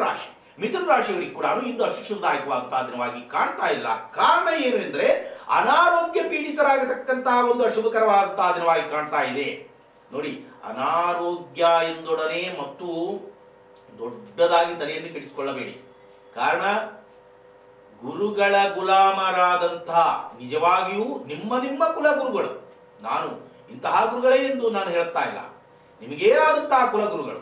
ರಾಶಿಯವರಿಗೆ ಕೂಡ ಇಂದು ಅಷ್ಟು ಶುಭದಾಯಕವಾದಂತಹ ದಿನವಾಗಿ ಕಾಣ್ತಾ ಇಲ್ಲ. ಕಾರಣ ಏನು ಎಂದರೆ, ಅನಾರೋಗ್ಯ ಪೀಡಿತರಾಗತಕ್ಕಂತಹ ಒಂದು ಅಶುಭಕರವಾದಂತಹ ದಿನವಾಗಿ ಕಾಣ್ತಾ ಇದೆ. ನೋಡಿ, ಅನಾರೋಗ್ಯ ಎಂದೊಡನೆ ಮತ್ತು ದೊಡ್ಡದಾಗಿ ತಲೆಯನ್ನು ಕೆಡಿಸಿಕೊಳ್ಳಬೇಡಿ. ಕಾರಣ, ಗುರುಗಳ ಗುಲಾಮರಾದಂತಹ ನಿಜವಾಗಿಯೂ ನಿಮ್ಮ ಕುಲಗುರುಗಳು, ನಾನು ಇಂತಹ ಗುರುಗಳೇ ಎಂದು ನಾನು ಹೇಳುತ್ತಾ ಇಲ್ಲ, ನಿಮಗೇ ಆದಂತಹ ಕುಲಗುರುಗಳು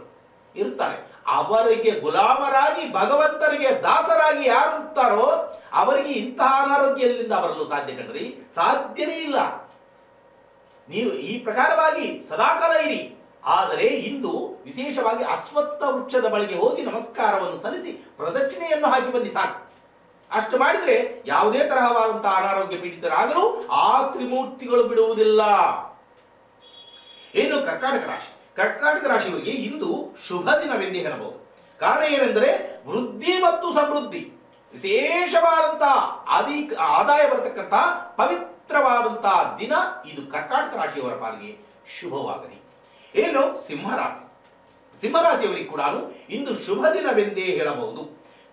ಇರುತ್ತಾರೆ. ಅವರಿಗೆ ಗುಲಾಮರಾಗಿ ಭಗವಂತನಿಗೆ ದಾಸರಾಗಿ ಯಾರು ಇರ್ತಾರೋ ಅವರಿಗೆ ಇಂತಹ ಅನಾರೋಗ್ಯ ಎಲ್ಲಿಂದ ಬರಲು ಸಾಧ್ಯ ಕಣ್ರಿ? ಸಾಧ್ಯನೇ ಇಲ್ಲ. ನೀವು ಈ ಪ್ರಕಾರವಾಗಿ ಸದಾಕಾಲ ಇರಿ. ಆದರೆ ಇಂದು ವಿಶೇಷವಾಗಿ ಅಶ್ವತ್ಥ ವೃಕ್ಷದ ಬಳಿಗೆ ಹೋಗಿ ನಮಸ್ಕಾರವನ್ನು ಸಲ್ಲಿಸಿ ಪ್ರದಕ್ಷಿಣೆಯನ್ನು ಹಾಕಿ ಬನ್ನಿ ಸಾಕು. ಅಷ್ಟು ಮಾಡಿದ್ರೆ ಯಾವುದೇ ತರಹವಾದಂತಹ ಅನಾರೋಗ್ಯ ಪೀಡಿತರಾಗಲು ಆ ತ್ರಿಮೂರ್ತಿಗಳು ಬಿಡುವುದಿಲ್ಲ. ಏನು ಕರ್ಕಾಟಕ ರಾಶಿ, ಕರ್ಕಾಟಕ ರಾಶಿಯವರಿಗೆ ಇಂದು ಶುಭ ದಿನವೆಂದೇ ಹೇಳಬಹುದು. ಕಾರಣ ಏನೆಂದರೆ ವೃದ್ಧಿ ಮತ್ತು ಸಮೃದ್ಧಿ, ವಿಶೇಷವಾದಂತಹ ಆದಾಯ ಬರತಕ್ಕಂತಹ ಪವಿತ್ರವಾದಂತಹ ದಿನ ಇದು ಕರ್ಕಾಟಕ ರಾಶಿಯವರ ಪಾಲಿಗೆ ಶುಭವಾಗಲಿ. ಏನು ಸಿಂಹರಾಶಿ, ಸಿಂಹರಾಶಿಯವರಿಗೆ ಕೂಡ ಇಂದು ಶುಭ ದಿನವೆಂದೇ ಹೇಳಬಹುದು.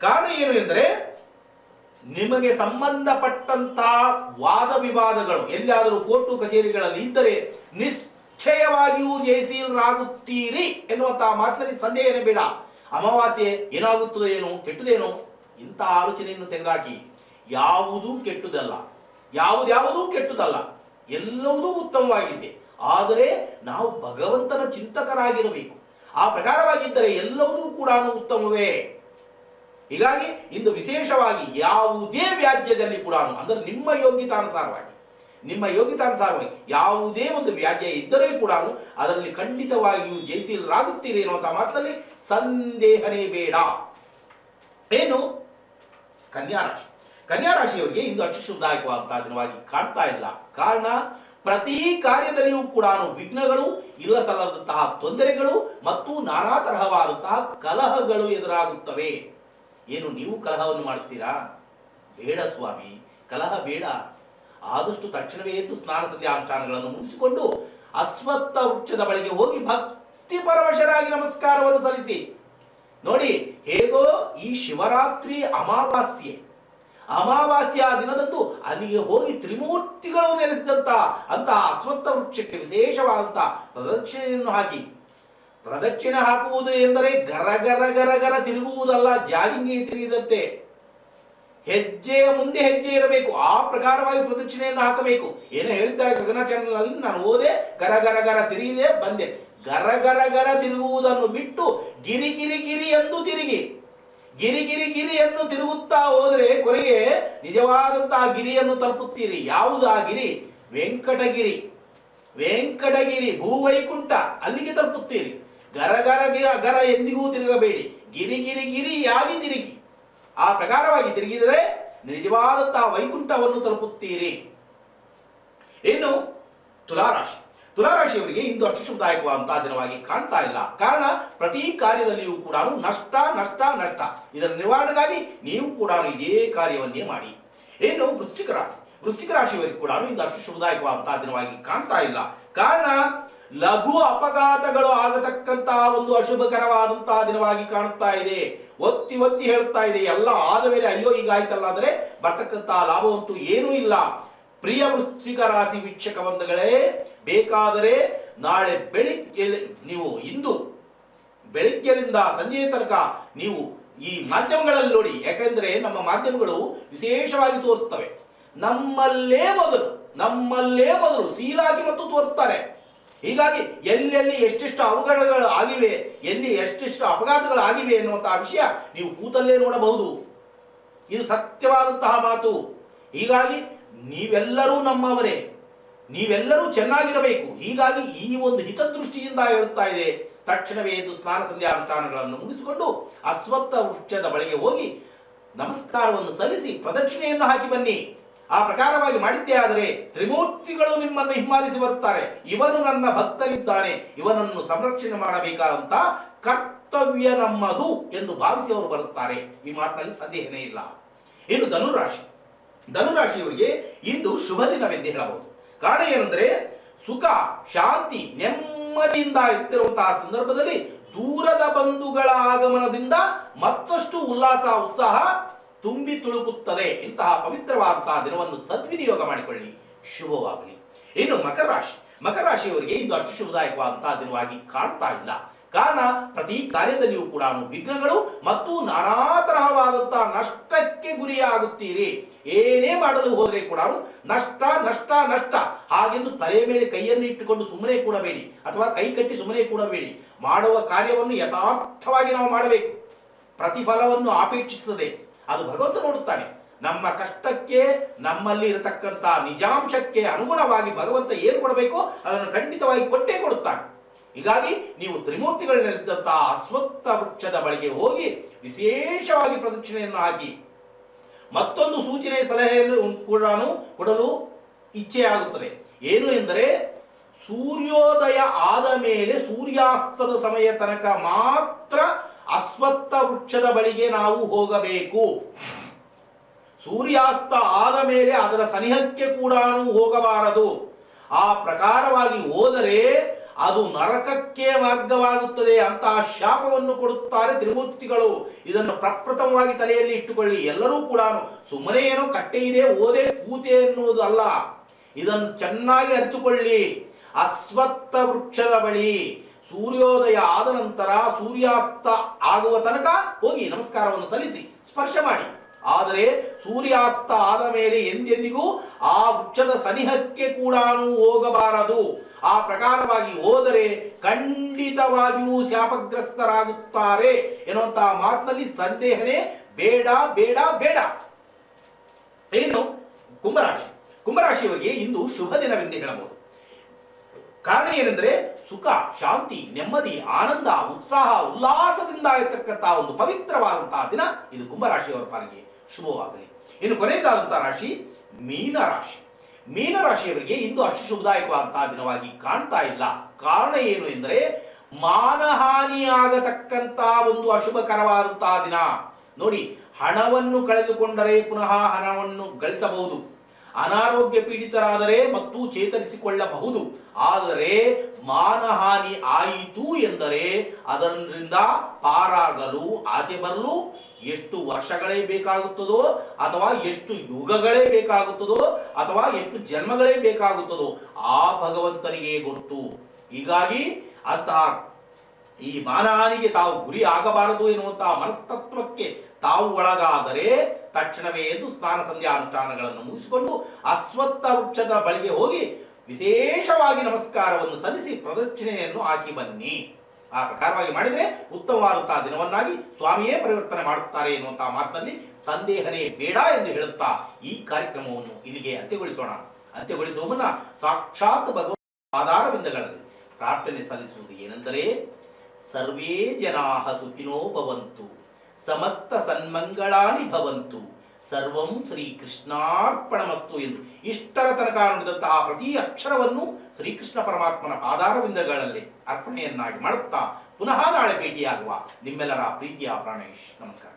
ಕಾರಣ ಏನು ಎಂದರೆ ನಿಮಗೆ ಸಂಬಂಧಪಟ್ಟಂತಹ ವಾದ ವಿವಾದಗಳು ಎಲ್ಲಿಯಾದರೂ ಕೋರ್ಟು ಕಚೇರಿಗಳಲ್ಲಿ ಇದ್ದರೆ ನಿಶ್ಚಯವಾಗಿಯೂ ಜಯಶೀಲರಾಗುತ್ತೀರಿ ಎನ್ನುವಂತಹ ಮಾತಿನಲ್ಲಿ ಸಂದೇಹನೇ ಬೇಡ. ಅಮಾವಾಸ್ಯೆ ಏನಾಗುತ್ತದೆ ಏನೋ, ಕೆಟ್ಟದೇನೋ, ಇಂಥ ಆಲೋಚನೆಯನ್ನು ತೆಗೆದುಹಾಕಿ. ಯಾವುದೂ ಕೆಟ್ಟದಲ್ಲ, ಯಾವುದ್ಯಾವುದೂ ಕೆಟ್ಟದಲ್ಲ, ಎಲ್ಲವೂ ಉತ್ತಮವಾಗಿದೆ. ಆದರೆ ನಾವು ಭಗವಂತನ ಚಿಂತಕರಾಗಿರಬೇಕು. ಆ ಪ್ರಕಾರವಾಗಿದ್ದರೆ ಎಲ್ಲವೂ ಕೂಡ ಉತ್ತಮವೇ. ಹೀಗಾಗಿ ಇಂದು ವಿಶೇಷವಾಗಿ ಯಾವುದೇ ವ್ಯಾಜ್ಯದಲ್ಲಿ ಕೂಡ ಅಂದರೆ ನಿಮ್ಮ ಯೋಗ್ಯತಾನುಸಾರವಾಗಿ ಯಾವುದೇ ಒಂದು ವ್ಯಾಜ್ಯ ಇದ್ದರೂ ಕೂಡ ಅದರಲ್ಲಿ ಖಂಡಿತವಾಗಿಯೂ ಜಯಶೀಲರಾಗುತ್ತೀರಿ ಎನ್ನುವಂತಹ ಮಾತಿನಲ್ಲಿ ಸಂದೇಹನೇ ಬೇಡ. ಏನು ಕನ್ಯಾ ರಾಶಿ, ಕನ್ಯಾ ರಾಶಿಯವರಿಗೆ ಇಂದು ಅಷ್ಟು ಶುಭದಾಯಕವಾದಂತಹ ದಿನವಾಗಿ ಕಾಣ್ತಾ ಇಲ್ಲ. ಕಾರಣ ಪ್ರತಿ ಕಾರ್ಯದಲ್ಲಿಯೂ ಕೂಡ ವಿಘ್ನಗಳು, ಇಲ್ಲ ಸಲ್ಲದಂತಹ ತೊಂದರೆಗಳು ಮತ್ತು ನಾನಾ ತರಹವಾದಂತಹ ಕಲಹಗಳು ಎದುರಾಗುತ್ತವೆ. ಏನು ನೀವು ಕಲಹವನ್ನು ಮಾಡುತ್ತೀರಾ? ಬೇಡ ಸ್ವಾಮಿ, ಕಲಹ ಬೇಡ. ಆದಷ್ಟು ತಕ್ಷಣವೇ ಎದ್ದು ಸ್ನಾನ ಸಂಧ್ಯಾ ಅನುಷ್ಠಾನಗಳನ್ನು ಮುಗಿಸಿಕೊಂಡು ಅಶ್ವತ್ಥ ವೃಕ್ಷದ ಬಳಿಗೆ ಹೋಗಿ ಭಕ್ತಿ ಪರವಶರಾಗಿ ನಮಸ್ಕಾರವನ್ನು ಸಲ್ಲಿಸಿ. ನೋಡಿ, ಹೇಗೋ ಈ ಶಿವರಾತ್ರಿ ಅಮಾವಾಸ್ಯ ದಿನದಂದು ಅಲ್ಲಿಗೆ ಹೋಗಿ ತ್ರಿಮೂರ್ತಿಗಳು ನೆಲೆಸಿದಂತಹ ಅಶ್ವತ್ಥ ವೃಕ್ಷಕ್ಕೆ ವಿಶೇಷವಾದಂತಹ ಪ್ರದಕ್ಷಿಣೆಯನ್ನು ಹಾಕಿ. ಪ್ರದಕ್ಷಿಣೆ ಹಾಕುವುದು ಎಂದರೆ ಗರ ಗರ ಗರ ಗರ ತಿರುಗುವುದಲ್ಲ, ಜಾಗಿಂಗ್ಗೆ ತಿರುಗಿದಂತೆ ಹೆಜ್ಜೆಯ ಮುಂದೆ ಹೆಜ್ಜೆ ಇರಬೇಕು. ಆ ಪ್ರಕಾರವಾಗಿ ಪ್ರದಕ್ಷಿಣೆಯನ್ನು ಹಾಕಬೇಕು. ಏನೋ ಹೇಳಿದ್ದಾರೆ ಗಗನ ಚಾನಲ್ ಅಲ್ಲಿ, ನಾನು ಓದೆ, ಗರ ಗರ ಗರ ತಿರುಗಿದೆ ಬಂದೆ. ಗರ ಗರ ಗರ ತಿರುಗುವುದನ್ನು ಬಿಟ್ಟು ಗಿರಿ ಗಿರಿ ಗಿರಿ ಎಂದು ತಿರುಗಿ, ಗಿರಿ ಗಿರಿ ಗಿರಿಯನ್ನು ತಿರುಗುತ್ತಾ ಹೋದರೆ ಕೊನೆಗೆ ನಿಜವಾದಂತಹ ಗಿರಿಯನ್ನು ತಲುಪುತ್ತೀರಿ. ಯಾವುದು ಆ ಗಿರಿ? ವೆಂಕಟಗಿರಿ ಭೂವೈಕುಂಠ, ಅಲ್ಲಿಗೆ ತಲುಪುತ್ತೀರಿ. ಗರ ಗರ ಗರ ಎಂದಿಗೂ ತಿರುಗಬೇಡಿ, ಗಿರಿ ಗಿರಿ ಗಿರಿಯಾಗಿ ತಿರುಗಿ. ಆ ಪ್ರಕಾರವಾಗಿ ತಿರುಗಿದರೆ ನಿಜವಾದಂತಹ ವೈಕುಂಠವನ್ನು ತಲುಪುತ್ತೀರಿ. ಇನ್ನು ತುಲಾರಾಶಿ, ತುಲಾರಾಶಿಯವರಿಗೆ ಇಂದು ಅಷ್ಟು ಶುಭದಾಯಕವಾದಂತಹ ದಿನವಾಗಿ ಕಾಣ್ತಾ ಇಲ್ಲ. ಕಾರಣ ಪ್ರತಿ ಕಾರ್ಯದಲ್ಲಿಯೂ ಕೂಡ ನಷ್ಟ ನಷ್ಟ ನಷ್ಟ. ಇದರ ನಿವಾರಣೆಗಾಗಿ ನೀವು ಕೂಡ ಇದೇ ಕಾರ್ಯವನ್ನೇ ಮಾಡಿ. ಇನ್ನು ವೃಶ್ಚಿಕ ರಾಶಿ, ವೃಶ್ಚಿಕ ರಾಶಿಯವರಿಗೆ ಕೂಡ ಇಂದು ಅಷ್ಟು ಶುಭದಾಯಕವಾದಂತಹ ದಿನವಾಗಿ ಕಾಣ್ತಾ ಇಲ್ಲ. ಕಾರಣ ಲಘು ಅಪಘಾತಗಳು ಆಗತಕ್ಕಂತಹ ಒಂದು ಅಶುಭಕರವಾದಂತಹ ದಿನವಾಗಿ ಕಾಣುತ್ತಾ ಇದೆ. ಒತ್ತಿ ಒತ್ತಿ ಹೇಳ್ತಾ ಇದೆ. ಎಲ್ಲ ಆದ ಮೇಲೆ ಅಯ್ಯೋ ಈಗ ಆಯ್ತಲ್ಲ ಅಂದ್ರೆ ಬರ್ತಕ್ಕಂತಹ ಲಾಭವಂತೂ ಏನೂ ಇಲ್ಲ. ಪ್ರಿಯ ವೃಶ್ಚಿಕ ರಾಶಿ ವೀಕ್ಷಕ ಬಂಧುಗಳೇ, ಬೇಕಾದರೆ ನಾಳೆ ಬೆಳಿಗ್ಗೆ ನೀವು ಇಂದು ಬೆಳಿಗ್ಗೆಯಿಂದ ಸಂಜೆಯ ತನಕ ನೀವು ಈ ಮಾಧ್ಯಮಗಳಲ್ಲಿ ನೋಡಿ. ಯಾಕೆಂದ್ರೆ ನಮ್ಮ ಮಾಧ್ಯಮಗಳು ವಿಶೇಷವಾಗಿ ತೋರುತ್ತವೆ. ನಮ್ಮಲ್ಲೇ ಮೊದಲು ಸೀಲಾಗಿ ಮತ್ತು ತೋರುತ್ತಾರೆ. ಹೀಗಾಗಿ ಎಲ್ಲೆಲ್ಲಿ ಎಷ್ಟೆಷ್ಟು ಅವಘಡಗಳು ಆಗಿವೆ, ಎಲ್ಲಿ ಎಷ್ಟೆಷ್ಟು ಅಪಘಾತಗಳು ಆಗಿವೆ ಎನ್ನುವಂತಹ ವಿಷಯ ನೀವು ಕೂತಲ್ಲೇ ನೋಡಬಹುದು. ಇದು ಸತ್ಯವಾದಂತಹ ಮಾತು. ಹೀಗಾಗಿ ನೀವೆಲ್ಲರೂ ನಮ್ಮವರೇ, ನೀವೆಲ್ಲರೂ ಚೆನ್ನಾಗಿರಬೇಕು. ಹೀಗಾಗಿ ಈ ಒಂದು ಹಿತದೃಷ್ಟಿಯಿಂದ ಹೇಳುತ್ತಾ ಇದೆ. ತಕ್ಷಣವೇ ಎದ್ದು ಸ್ನಾನ ಸಂಧ್ಯಾ ಅನುಷ್ಠಾನಗಳನ್ನು ಮುಗಿಸಿಕೊಂಡು ಅಶ್ವತ್ಥ ವೃಕ್ಷದ ಬಳಿಗೆ ಹೋಗಿ ನಮಸ್ಕಾರವನ್ನು ಸಲ್ಲಿಸಿ ಪ್ರದಕ್ಷಿಣೆಯನ್ನು ಹಾಕಿ ಬನ್ನಿ. ಆ ಪ್ರಕಾರವಾಗಿ ಮಾಡಿದ್ದೇ ಆದರೆ ತ್ರಿಮೂರ್ತಿಗಳು ನಿಮ್ಮನ್ನು ಹಿಂಬಾಲಿಸಿ ಬರುತ್ತಾರೆ. ಇವನು ನನ್ನ ಭಕ್ತನಿದ್ದಾನೆ, ಇವನನ್ನು ಸಂರಕ್ಷಣೆ ಮಾಡಬೇಕಾದಂತ ಕರ್ತವ್ಯ ನಮ್ಮದು ಎಂದು ಭಾವಿಸಿ ಅವರು ಬರುತ್ತಾರೆ. ಈ ಮಾತಿನಲ್ಲಿ ಸಂದೇಹನೇ ಇಲ್ಲ. ಇನ್ನು ಧನುರಾಶಿ, ಧನುರಾಶಿಯವರಿಗೆ ಇಂದು ಶುಭ ದಿನವೆಂದೇ ಹೇಳಬಹುದು. ಕಾರಣ ಏನೆಂದರೆ ಸುಖ ಶಾಂತಿ ನೆಮ್ಮದಿಯಿಂದ ಇರ್ತಿರುವಂತಹ ಸಂದರ್ಭದಲ್ಲಿ ದೂರದ ಬಂಧುಗಳ ಆಗಮನದಿಂದ ಮತ್ತಷ್ಟು ಉಲ್ಲಾಸ ಉತ್ಸಾಹ ತುಂಬಿ ತುಳುಕುತ್ತದೆ. ಇಂತಹ ಪವಿತ್ರವಾದಂತಹ ದಿನವನ್ನು ಸದ್ವಿನಿಯೋಗ ಮಾಡಿಕೊಳ್ಳಿ, ಶುಭವಾಗಲಿ. ಇನ್ನು ಮಕರ ರಾಶಿ, ಮಕರ ರಾಶಿಯವರಿಗೆ ಇಂದು ಅಷ್ಟು ಶುಭದಾಯಕವಾದಂತಹ ದಿನವಾಗಿ ಕಾಣ್ತಾ ಇಲ್ಲ. ಕಾರಣ ಪ್ರತಿ ಕಾರ್ಯದಲ್ಲಿಯೂ ಕೂಡ ವಿಘ್ನಗಳು ಮತ್ತು ನಾನಾ ತರಹವಾದಂತಹ ನಷ್ಟಕ್ಕೆ ಗುರಿಯಾಗುತ್ತೀರಿ. ಏನೇ ಮಾಡಲು ಹೋದರೆ ಕೂಡ ನಷ್ಟ ನಷ್ಟ ನಷ್ಟ ಹಾಗೆಂದು ತಲೆಯ ಮೇಲೆ ಕೈಯನ್ನು ಇಟ್ಟುಕೊಂಡು ಸುಮ್ಮನೆ ಕೂಡಬೇಡಿ, ಅಥವಾ ಕೈ ಕಟ್ಟಿ ಸುಮ್ಮನೆ ಕೂಡಬೇಡಿ. ಮಾಡುವ ಕಾರ್ಯವನ್ನು ಯಥಾರ್ಥವಾಗಿ ನಾವು ಮಾಡಬೇಕು. ಪ್ರತಿಫಲವನ್ನು ಅಪೇಕ್ಷಿಸದೆ ಅದು ಭಗವಂತ ನೋಡುತ್ತಾನೆ. ನಮ್ಮ ಕಷ್ಟಕ್ಕೆ, ನಮ್ಮಲ್ಲಿ ಇರತಕ್ಕಂಥ ನಿಜಾಂಶಕ್ಕೆ ಅನುಗುಣವಾಗಿ ಭಗವಂತ ಏನು ಕೊಡಬೇಕು ಅದನ್ನು ಖಂಡಿತವಾಗಿ ಕೊಟ್ಟೇ ಕೊಡುತ್ತಾನೆ. ಹೀಗಾಗಿ ನೀವು ತ್ರಿಮೂರ್ತಿಗಳು ನೆಲೆಸಿದಂತಹ ಅಶ್ವತ್ಥ ವೃಕ್ಷದ ಬಳಿಗೆ ಹೋಗಿ ವಿಶೇಷವಾಗಿ ಪ್ರದಕ್ಷಿಣೆಯನ್ನು ಹಾಕಿ. ಮತ್ತೊಂದು ಸೂಚನೆ ಸಲಹೆಯನ್ನು ಕೂಡ ಕೊಡಲು ಇಚ್ಛೆಯಾಗುತ್ತದೆ. ಏನು ಎಂದರೆ, ಸೂರ್ಯೋದಯ ಆದ ಮೇಲೆ ಸೂರ್ಯಾಸ್ತದ ಸಮಯ ತನಕ ಮಾತ್ರ ಅಶ್ವತ್ಥ ವೃಕ್ಷದ ಬಳಿಗೆ ನಾವು ಹೋಗಬೇಕು. ಸೂರ್ಯಾಸ್ತ ಆದ ಮೇಲೆ ಅದರ ಸನಿಹಕ್ಕೆ ಕೂಡ ಹೋಗಬಾರದು. ಆ ಪ್ರಕಾರವಾಗಿ ಹೋದರೆ ಅದು ನರಕಕ್ಕೆ ಮಾರ್ಗವಾಗುತ್ತದೆ ಅಂತಹ ಶಾಪವನ್ನು ಕೊಡುತ್ತಾರೆ ತ್ರಿಮೂರ್ತಿಗಳು. ಇದನ್ನು ಪ್ರಪ್ರಥಮವಾಗಿ ತಲೆಯಲ್ಲಿ ಇಟ್ಟುಕೊಳ್ಳಿ. ಎಲ್ಲರೂ ಕೂಡ ಸುಮ್ಮನೆ ಏನೋ ಕಟ್ಟೆ ಇದೆ ಓದೆ ಕೂತೆ ಎನ್ನುವುದು ಅಲ್ಲ, ಇದನ್ನು ಚೆನ್ನಾಗಿ ಅರಿತುಕೊಳ್ಳಿ. ಅಶ್ವತ್ಥ ವೃಕ್ಷದ ಬಳಿ ಸೂರ್ಯೋದಯ ಆದ ನಂತರ ಸೂರ್ಯಾಸ್ತ ಆಗುವ ತನಕ ಹೋಗಿ ನಮಸ್ಕಾರವನ್ನು ಸಲ್ಲಿಸಿ ಸ್ಪರ್ಶ ಮಾಡಿ. ಆದರೆ ಸೂರ್ಯಾಸ್ತ ಆದ ಮೇಲೆ ಎಂದೆಂದಿಗೂ ಆ ವೃಕ್ಷದ ಸನಿಹಕ್ಕೆ ಕೂಡ ಹೋಗಬಾರದು. ಆ ಪ್ರಕಾರವಾಗಿ ಹೋದರೆ ಖಂಡಿತವಾಗಿಯೂ ಶಾಪಗ್ರಸ್ತರಾಗುತ್ತಾರೆ ಎನ್ನುವಂತಹ ಮಾತಿನಲ್ಲಿ ಸಂದೇಹನೇ ಬೇಡ ಬೇಡ ಬೇಡ. ಏನು ಕುಂಭರಾಶಿ, ಕುಂಭರಾಶಿಯವರಿಗೆ ಇಂದು ಶುಭ ದಿನವೆಂದೇ ಹೇಳಬಹುದು. ಕಾರಣ ಏನೆಂದರೆ, ಸುಖ, ಶಾಂತಿ, ನೆಮ್ಮದಿ, ಆನಂದ, ಉತ್ಸಾಹ, ಉಲ್ಲಾಸದಿಂದ ಇರತಕ್ಕಂತಹ ಒಂದು ಪವಿತ್ರವಾದಂತಹ ದಿನ ಇದು ಕುಂಭರಾಶಿಯವರ ಪಾಲಿಗೆ ಶುಭವಾಗಲಿ. ಇನ್ನು ಕೊನೆಯದಾದಂತಹ ರಾಶಿ ಮೀನರಾಶಿ. ಮೀನರಾಶಿಯವರಿಗೆ ಇಂದು ಅಷ್ಟು ಶುಭದಾಯಕವಾದಂತಹ ದಿನವಾಗಿ ಕಾಣ್ತಾ ಇಲ್ಲ. ಕಾರಣ ಏನು ಎಂದರೆ, ಮಾನಹಾನಿಯಾಗತಕ್ಕಂತಹ ಒಂದು ಅಶುಭಕರವಾದಂತಹ ದಿನ. ನೋಡಿ, ಹಣವನ್ನು ಕಳೆದುಕೊಂಡರೆ ಪುನಃ ಹಣವನ್ನು ಗಳಿಸಬಹುದು. ಅನಾರೋಗ್ಯ ಪೀಡಿತರಾದರೆ ಮತ್ತು ಚೇತರಿಸಿಕೊಳ್ಳಬಹುದು. ಆದರೆ ಮಾನಹಾನಿ ಆಯಿತು ಎಂದರೆ ಅದರಿಂದ ಪಾರಾಗಲು, ಆಚೆ ಬರಲು ಎಷ್ಟು ವರ್ಷಗಳೇ ಬೇಕಾಗುತ್ತದೋ, ಅಥವಾ ಎಷ್ಟು ಯುಗಗಳೇ ಬೇಕಾಗುತ್ತದೋ, ಅಥವಾ ಎಷ್ಟು ಜನ್ಮಗಳೇ ಬೇಕಾಗುತ್ತದೋ ಆ ಭಗವಂತನಿಗೆ ಗೊತ್ತು. ಹೀಗಾಗಿ ಅಂತಹ ಈ ಮಾನಹಾನಿಗೆ ತಾವು ಗುರಿ ಆಗಬಾರದು ಎನ್ನುವಂತಹ ಮನಸ್ತತ್ವಕ್ಕೆ ತಾವು ಒಳಗಾದರೆ ತಕ್ಷಣವೇ ಎದ್ದು ಸ್ನಾನ ಸಂಧ್ಯಾ ಅನುಷ್ಠಾನಗಳನ್ನು ಮುಗಿಸಿಕೊಂಡು ಅಶ್ವತ್ಥ ವೃಕ್ಷದ ಬಳಿಗೆ ಹೋಗಿ ವಿಶೇಷವಾಗಿ ನಮಸ್ಕಾರವನ್ನು ಸಲ್ಲಿಸಿ ಪ್ರದಕ್ಷಿಣೆಯನ್ನು ಹಾಕಿ ಬನ್ನಿ. ಆ ಪ್ರಕಾರವಾಗಿ ಮಾಡಿದರೆ ಉತ್ತಮವಾದಂತಹ ದಿನವನ್ನಾಗಿ ಸ್ವಾಮಿಯೇ ಪರಿವರ್ತನೆ ಮಾಡುತ್ತಾರೆ ಎನ್ನುವಂತಹ ಮಾತಿನಲ್ಲಿ ಸಂದೇಹನೇ ಬೇಡ ಎಂದು ಹೇಳುತ್ತಾ ಈ ಕಾರ್ಯಕ್ರಮವನ್ನು ಇಲ್ಲಿಗೆ ಅಂತ್ಯಗೊಳಿಸುವ ಮುನ್ನ ಸಾಕ್ಷಾತ್ ಭಗವಂತ ಆಧಾರಬಿಂದಗಳಲ್ಲಿ ಪ್ರಾರ್ಥನೆ ಸಲ್ಲಿಸುವುದು ಏನೆಂದರೆ, ಸರ್ವೇ ಜನಾಃ ಸುಖಿನೋ ಭವಂತು, ಸಮಸ್ತ ಸನ್ಮಂಗಳಾನಿ ಭವಂತು, ಸರ್ವಂ ಶ್ರೀಕೃಷ್ಣಾರ್ಪಣಮಸ್ತು ಎಂದು ಇಷ್ಟರ ತನಕ ನುಡಿದಂತಹ ಪ್ರತಿ ಅಕ್ಷರವನ್ನು ಶ್ರೀಕೃಷ್ಣ ಪರಮಾತ್ಮನ ಪಾದಾರವಿಂದಗಳಲ್ಲಿ ಅರ್ಪಣೆಯನ್ನಾಗಿ ಮಾಡುತ್ತಾ ಪುನಃ ನಾಳೆ ಭೇಟಿಯಾಗುವ ನಿಮ್ಮೆಲ್ಲರ ಪ್ರೀತಿಯ ಪ್ರಾಣೇಶ್. ನಮಸ್ಕಾರ.